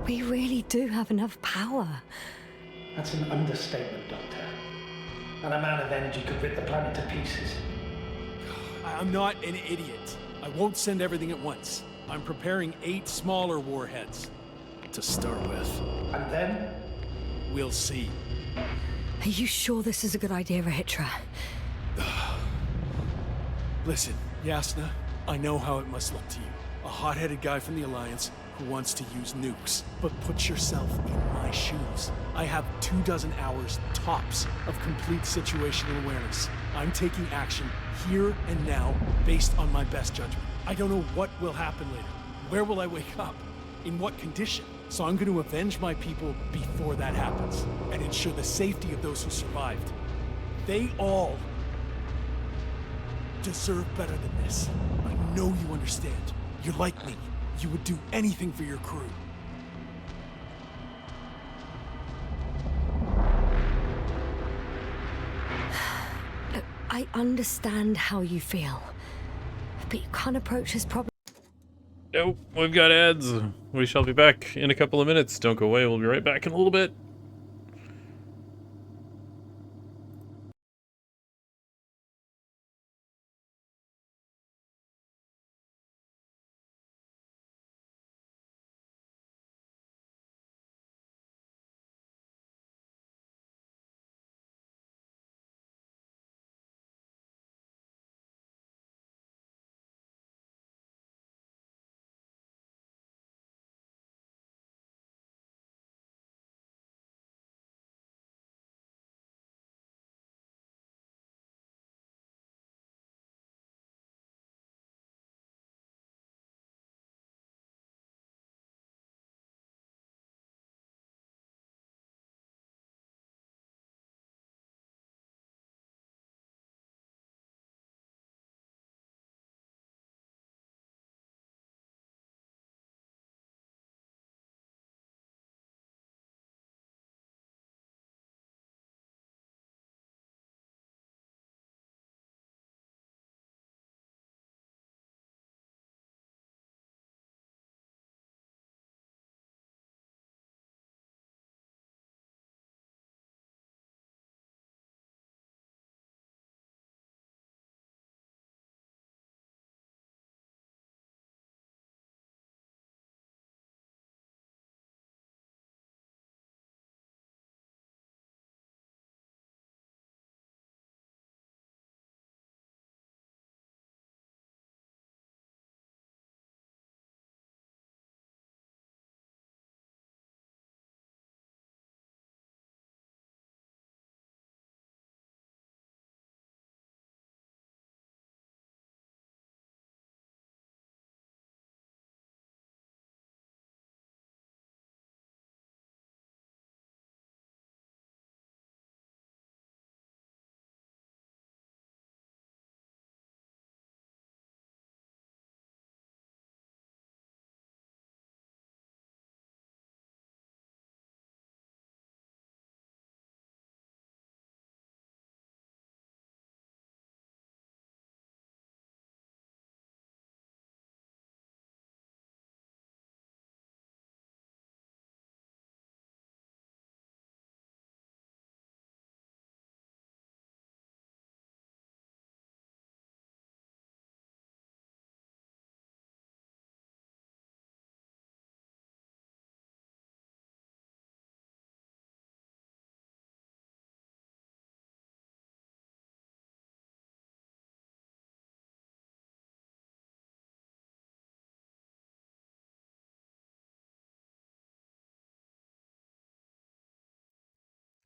We really do have enough power. That's an understatement, Doctor. An amount of energy could rip the planet to pieces. I'm not an idiot. I won't send everything at once. I'm preparing 8 smaller warheads. To start with. And then? We'll see. Are you sure this is a good idea, Rahitra? Listen, Yasna, I know how it must look to you. A hot-headed guy from the Alliance who wants to use nukes. But put yourself in my shoes. I have 24 hours tops of complete situational awareness. I'm taking action here and now based on my best judgment. I don't know what will happen later. Where will I wake up? In what condition? So I'm going to avenge my people before that happens and ensure the safety of those who survived. They all deserve better than this. I know you understand. You're like me. You would do anything for your crew. Look, I understand how you feel, but you can't approach this problem. Nope, we've got ads. We shall be back in a couple of minutes. Don't go away, we'll be right back in a little bit.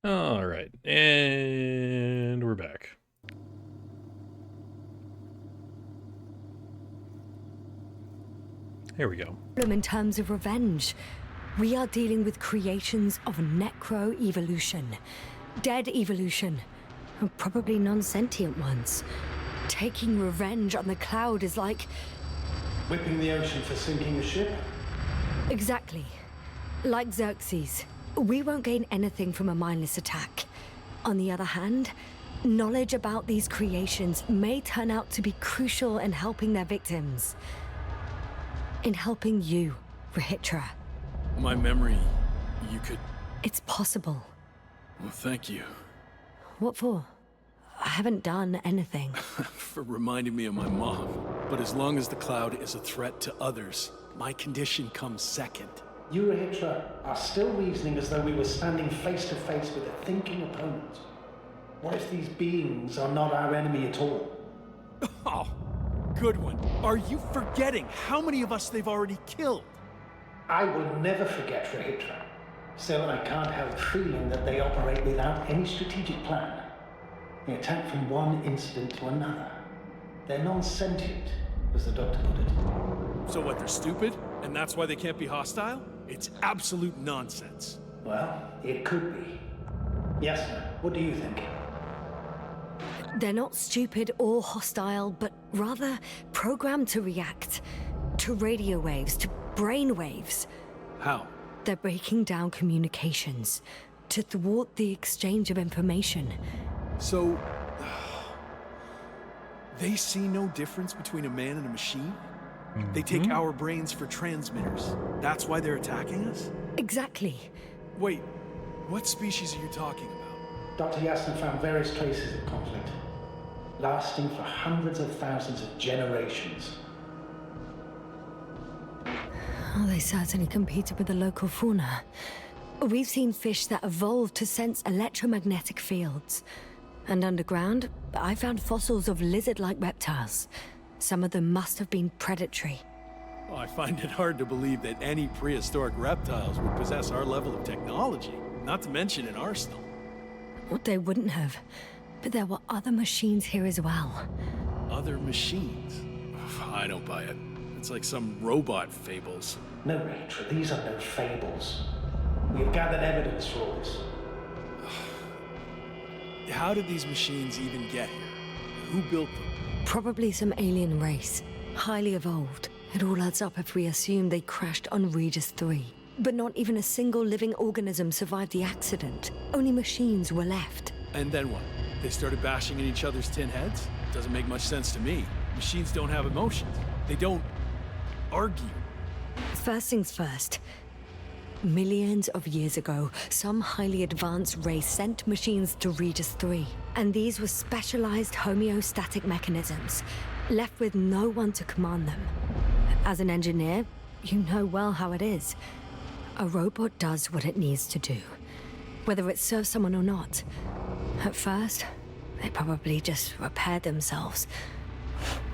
All right, and we're back. Here we go. In terms of revenge, we are dealing with creations of necro-evolution, dead evolution, Probably non-sentient ones. Taking revenge on the Cloud is like... Whipping the ocean for sinking a ship? Exactly. Like Xerxes. We won't gain anything from a mindless attack. On the other hand, knowledge about these creations may turn out to be crucial in helping their victims. In helping you, Rahitra. My memory, you could... It's possible. Well, thank you. What for? I haven't done anything. For reminding me of my mom. But as long as the Cloud is a threat to others, my condition comes second. You, Rahitra, are still reasoning as though we were standing face to face with a thinking opponent. What if these beings are not our enemy at all? Oh, good one. Are you forgetting how many of us they've already killed? I will never forget, Rahitra. Still, I can't help feeling that they operate without any strategic plan. They attack from one incident to another. They're non-sentient, as the doctor put it. So what, they're stupid? And that's why they can't be hostile? It's absolute nonsense. Well, it could be. Yes, ma'am. What do you think? They're not stupid or hostile, but rather programmed to react. To radio waves, to brain waves. How? They're breaking down communications to thwart the exchange of information. So... they see no difference between a man and a machine? They take our brains for transmitters. That's why they're attacking us? Exactly. Wait, what species are you talking about? Dr. Yasna found various traces of conflict, lasting for hundreds of thousands of generations. Oh, they certainly competed with the local fauna. We've seen fish that evolved to sense electromagnetic fields. And underground, I found fossils of lizard-like reptiles. Some of them must have been predatory. Well, I find it hard to believe that any prehistoric reptiles would possess our level of technology, not to mention an arsenal. Well, they wouldn't have. But there were other machines here as well. Other machines? I don't buy it. It's like some robot fables. No, Rachel, these are no fables. We've gathered evidence for all this. How did these machines even get here? Who built them? Probably some alien race. Highly evolved. It all adds up if we assume they crashed on Regis 3. But not even a single living organism survived the accident. Only machines were left. And then what? They started bashing in each other's tin heads? Doesn't make much sense to me. Machines don't have emotions. They don't... argue. First things first. Millions of years ago, some highly advanced race sent machines to Regis 3. And these were specialized homeostatic mechanisms, left with no one to command them. As an engineer, you know well how it is. A robot does what it needs to do, whether it serves someone or not. At first, they probably just repaired themselves,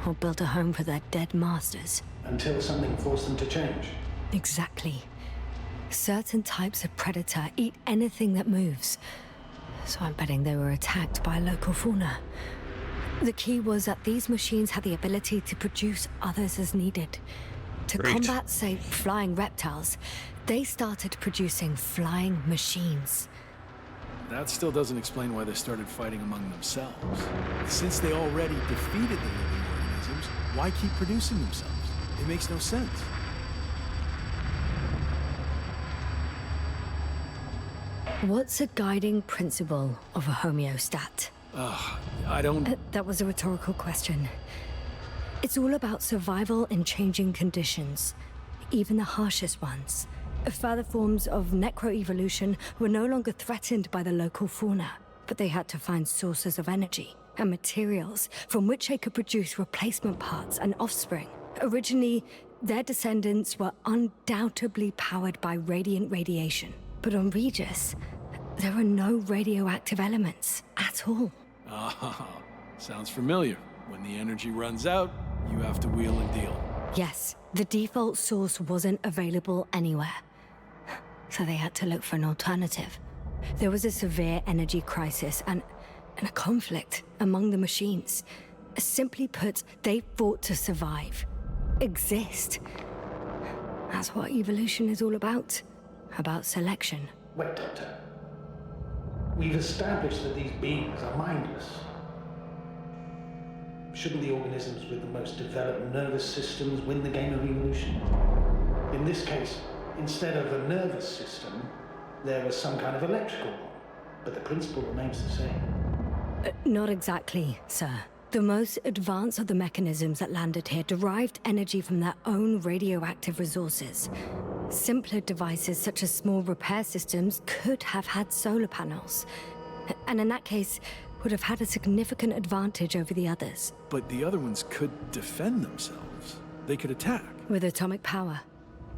or built a home for their dead masters. Until something forced them to change. Exactly. Certain types of predator eat anything that moves. So I'm betting they were attacked by local fauna. The key was that these machines had the ability to produce others as needed. To Great. combat, say, flying reptiles, they started producing flying machines. That still doesn't explain why they started fighting among themselves. Since they already defeated the living organisms, why keep producing themselves? It makes no sense. What's a guiding principle of a homeostat? I don't... That was a rhetorical question. It's all about survival in changing conditions, even the harshest ones. Further forms of necroevolution were no longer threatened by the local fauna, but they had to find sources of energy and materials from which they could produce replacement parts and offspring. Originally, their descendants were undoubtedly powered by radiant radiation. But on Regis, there are no radioactive elements at all. Ah, sounds familiar. When the energy runs out, you have to wheel and deal. Yes, the default source wasn't available anywhere. So they had to look for an alternative. There was a severe energy crisis and a conflict among the machines. Simply put, they fought to survive. Exist. That's what evolution is all about. About selection. Wait, Doctor. We've established that these beings are mindless. Shouldn't the organisms with the most developed nervous systems win the game of evolution? In this case, instead of a nervous system, there was some kind of electrical one, but the principle remains the same. Not exactly, sir. The most advanced of the mechanisms that landed here derived energy from their own radioactive resources. Simpler devices such as small repair systems could have had solar panels. And in that case, would have had a significant advantage over the others. But the other ones could defend themselves. They could attack. With atomic power,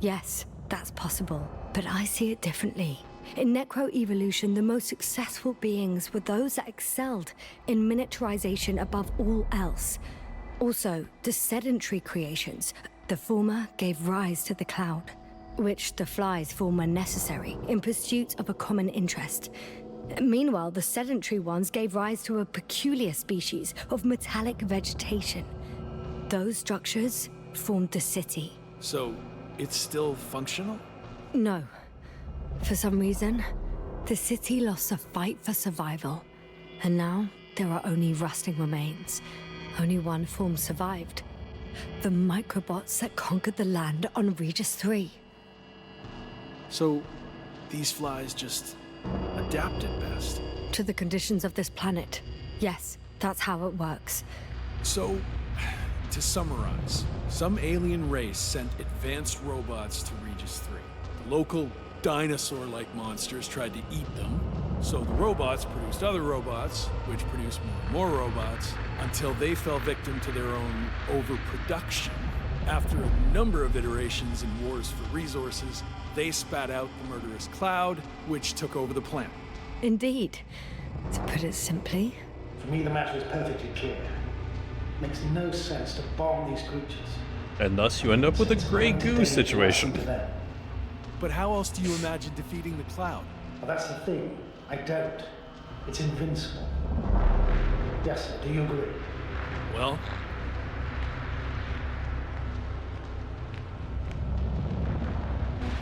yes, that's possible. But I see it differently. In necroevolution, the most successful beings were those that excelled in miniaturization above all else. Also, the sedentary creations. The former gave rise to the cloud, which the flies form when necessary in pursuit of a common interest. Meanwhile, the sedentary ones gave rise to a peculiar species of metallic vegetation. Those structures formed the city. So, it's still functional? No. For some reason, the city lost a fight for survival. And now, there are only rusting remains. Only one form survived. The microbots that conquered the land on Regis 3. So, these flies just adapted best. To the conditions of this planet. Yes, that's how it works. So, to summarize, some alien race sent advanced robots to Regis 3. The local dinosaur-like monsters tried to eat them, so the robots produced other robots, which produced more and more robots, until they fell victim to their own overproduction. After a number of iterations and wars for resources, they spat out the murderous cloud, which took over the planet. Indeed. To put it simply, For me, the matter is perfectly clear. It makes no sense to bomb these creatures. And thus you end up with a Grey Goo situation. But how else do you imagine defeating the cloud? Well, that's the thing. I don't. It's invincible. Yes, sir. Do you agree? Well,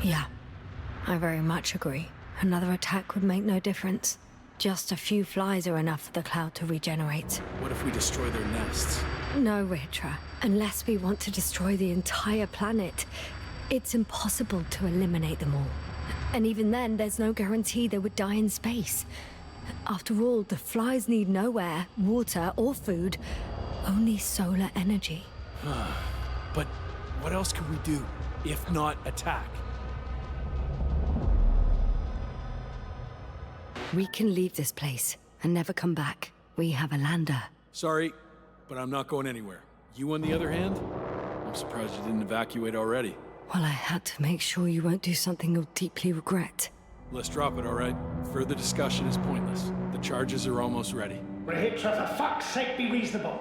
yeah. I very much agree. Another attack would make no difference. Just a few flies are enough for the cloud to regenerate. what if we destroy their nests? No, Ritra. Unless we want to destroy the entire planet, it's impossible to eliminate them all. And even then, there's no guarantee they would die in space. After all, the flies need no air, water, or food, only solar energy. But what else could we do, if not attack? We can leave this place and never come back. We have a lander. Sorry, but I'm not going anywhere. You, on the other hand? I'm surprised you didn't evacuate already. Well, I had to make sure you won't do something you'll deeply regret. Let's drop it, all right? Further discussion is pointless. The charges are almost ready. Rahitra, for fuck's sake, be reasonable.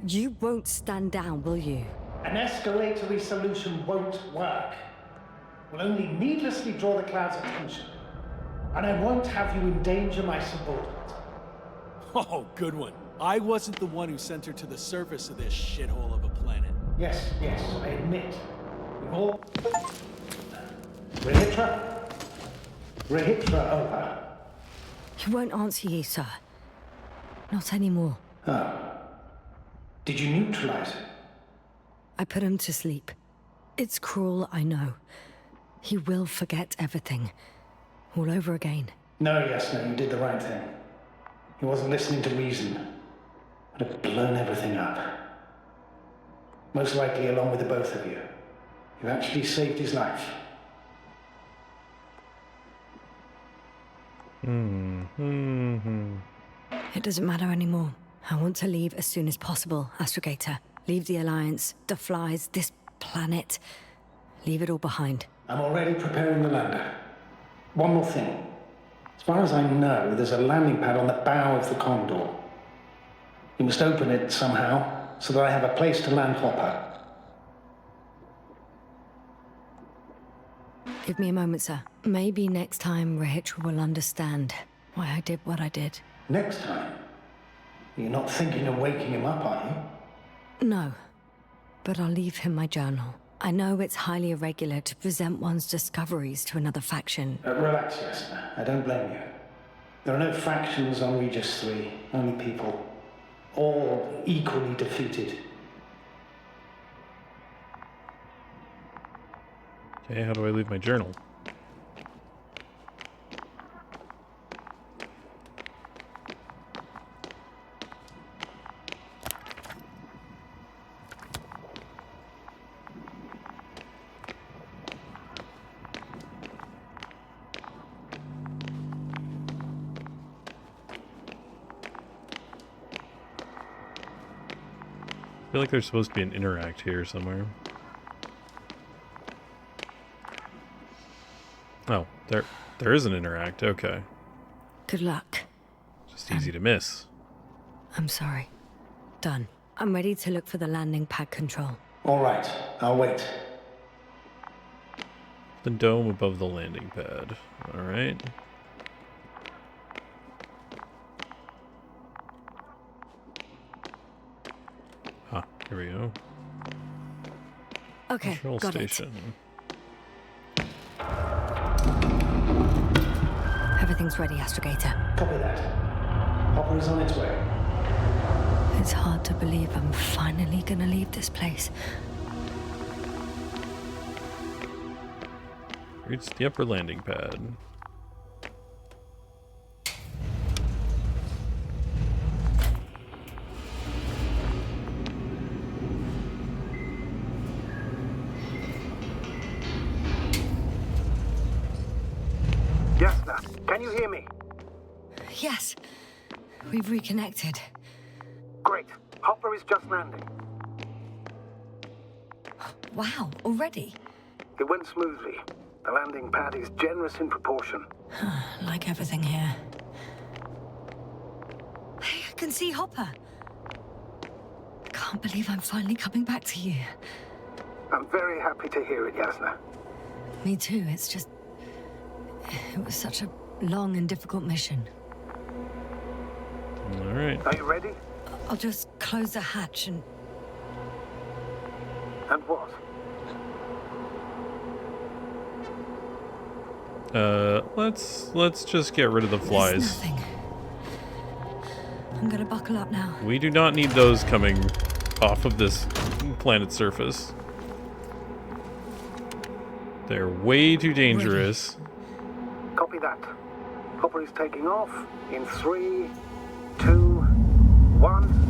You won't stand down, will you? An escalatory solution won't work. Will only needlessly draw the cloud's attention. And I won't have you endanger my subordinate. Oh, good one. I wasn't the one who sent her to the surface of this shithole of a planet. Yes, I admit. We've all... Rahitra? Rahitra, over. He won't answer you, sir. Not anymore. Did you neutralize it? I put him to sleep. It's cruel, I know. He will forget everything. All over again. No, you did the right thing. He wasn't listening to reason. Would have blown everything up. Most likely along with the both of you. You actually saved his life. It doesn't matter anymore. I want to leave as soon as possible, Astrogator. Leave the Alliance, the flies, this planet. Leave it all behind. I'm already preparing the lander. One more thing. As far as I know, there's a landing pad on the bow of the Condor. You must open it somehow, so that I have a place to land Hopper. Give me a moment, sir. Maybe next time Rahitra will understand why I did what I did. Next time? You're not thinking of waking him up, are you? No, but I'll leave him my journal. I know it's highly irregular to present one's discoveries to another faction. Relax, Yasna. I don't blame you. There are no factions on Regis 3, only people. All equally defeated. Okay, how do I leave my journal? I feel like there's supposed to be an interact here somewhere. Oh, there is an interact. Okay. Good luck. Just easy to miss. I'm sorry. Done. I'm ready to look for the landing pad control. All right, I'll wait. The dome above the landing pad. All right. Ah, here we go. Okay, Control got station. it. Everything's ready, Astrogator. Copy that. Hopper is on its way. It's hard to believe I'm finally gonna leave this place. Reach the upper landing pad. Yes, sir. Can you hear me? Yes, we've reconnected. Great. Hopper is just landing. Wow, already? It went smoothly. The landing pad is generous in proportion. Like everything here. Hey, I can see Hopper. Can't believe I'm finally coming back to you. I'm very happy to hear it, Yasna. Me too, it's just... It was such a long and difficult mission. All right. Are you ready? I'll just close the hatch and... And what? Let's just get rid of the There's flies. nothing. I'm gonna buckle up now. We do not need those coming off of this planet's surface. They're way too dangerous. Copy that. Hopper is taking off in 3, 2, 1.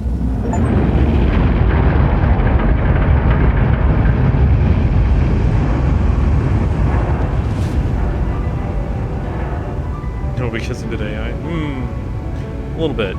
Oh, because of the AI? A little bit.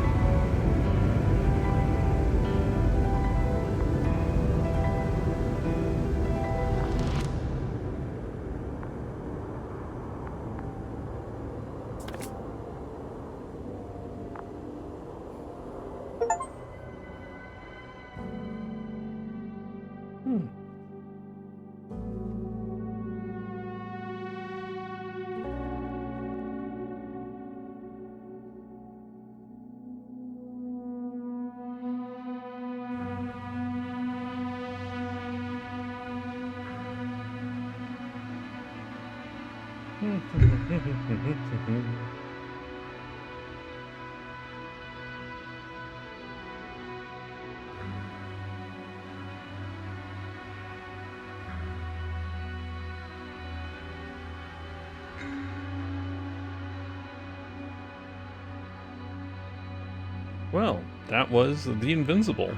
Well, that was the Invincible.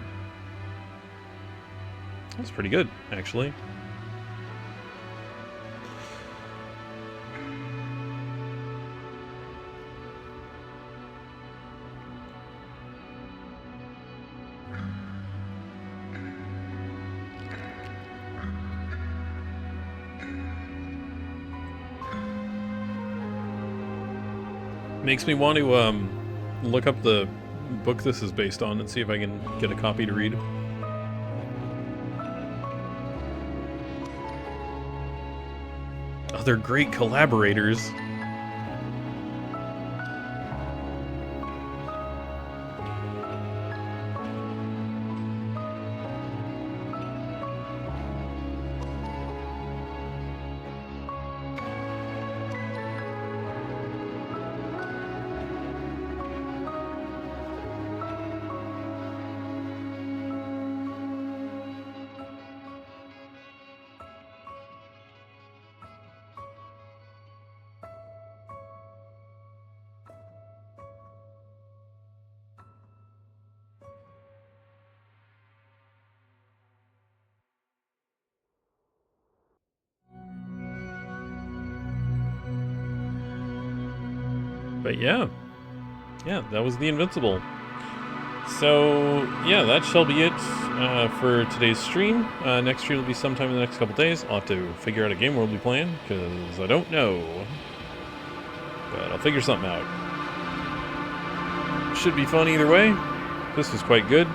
That's pretty good, actually. Makes me want to look up the book this is based on and see if I can get a copy to read. Oh, they're great collaborators. But yeah, that was the Invincible. So yeah, that shall be it for today's stream. Next stream will be sometime in the next couple days. I'll have to figure out a game we'll be playing, because I don't know. But I'll figure something out. Should be fun either way. This was quite good.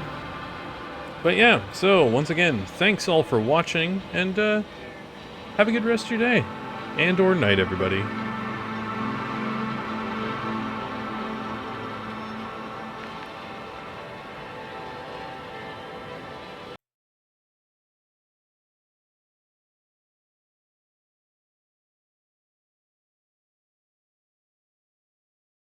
But yeah, so once again, thanks all for watching, and have a good rest of your day. And or night, everybody.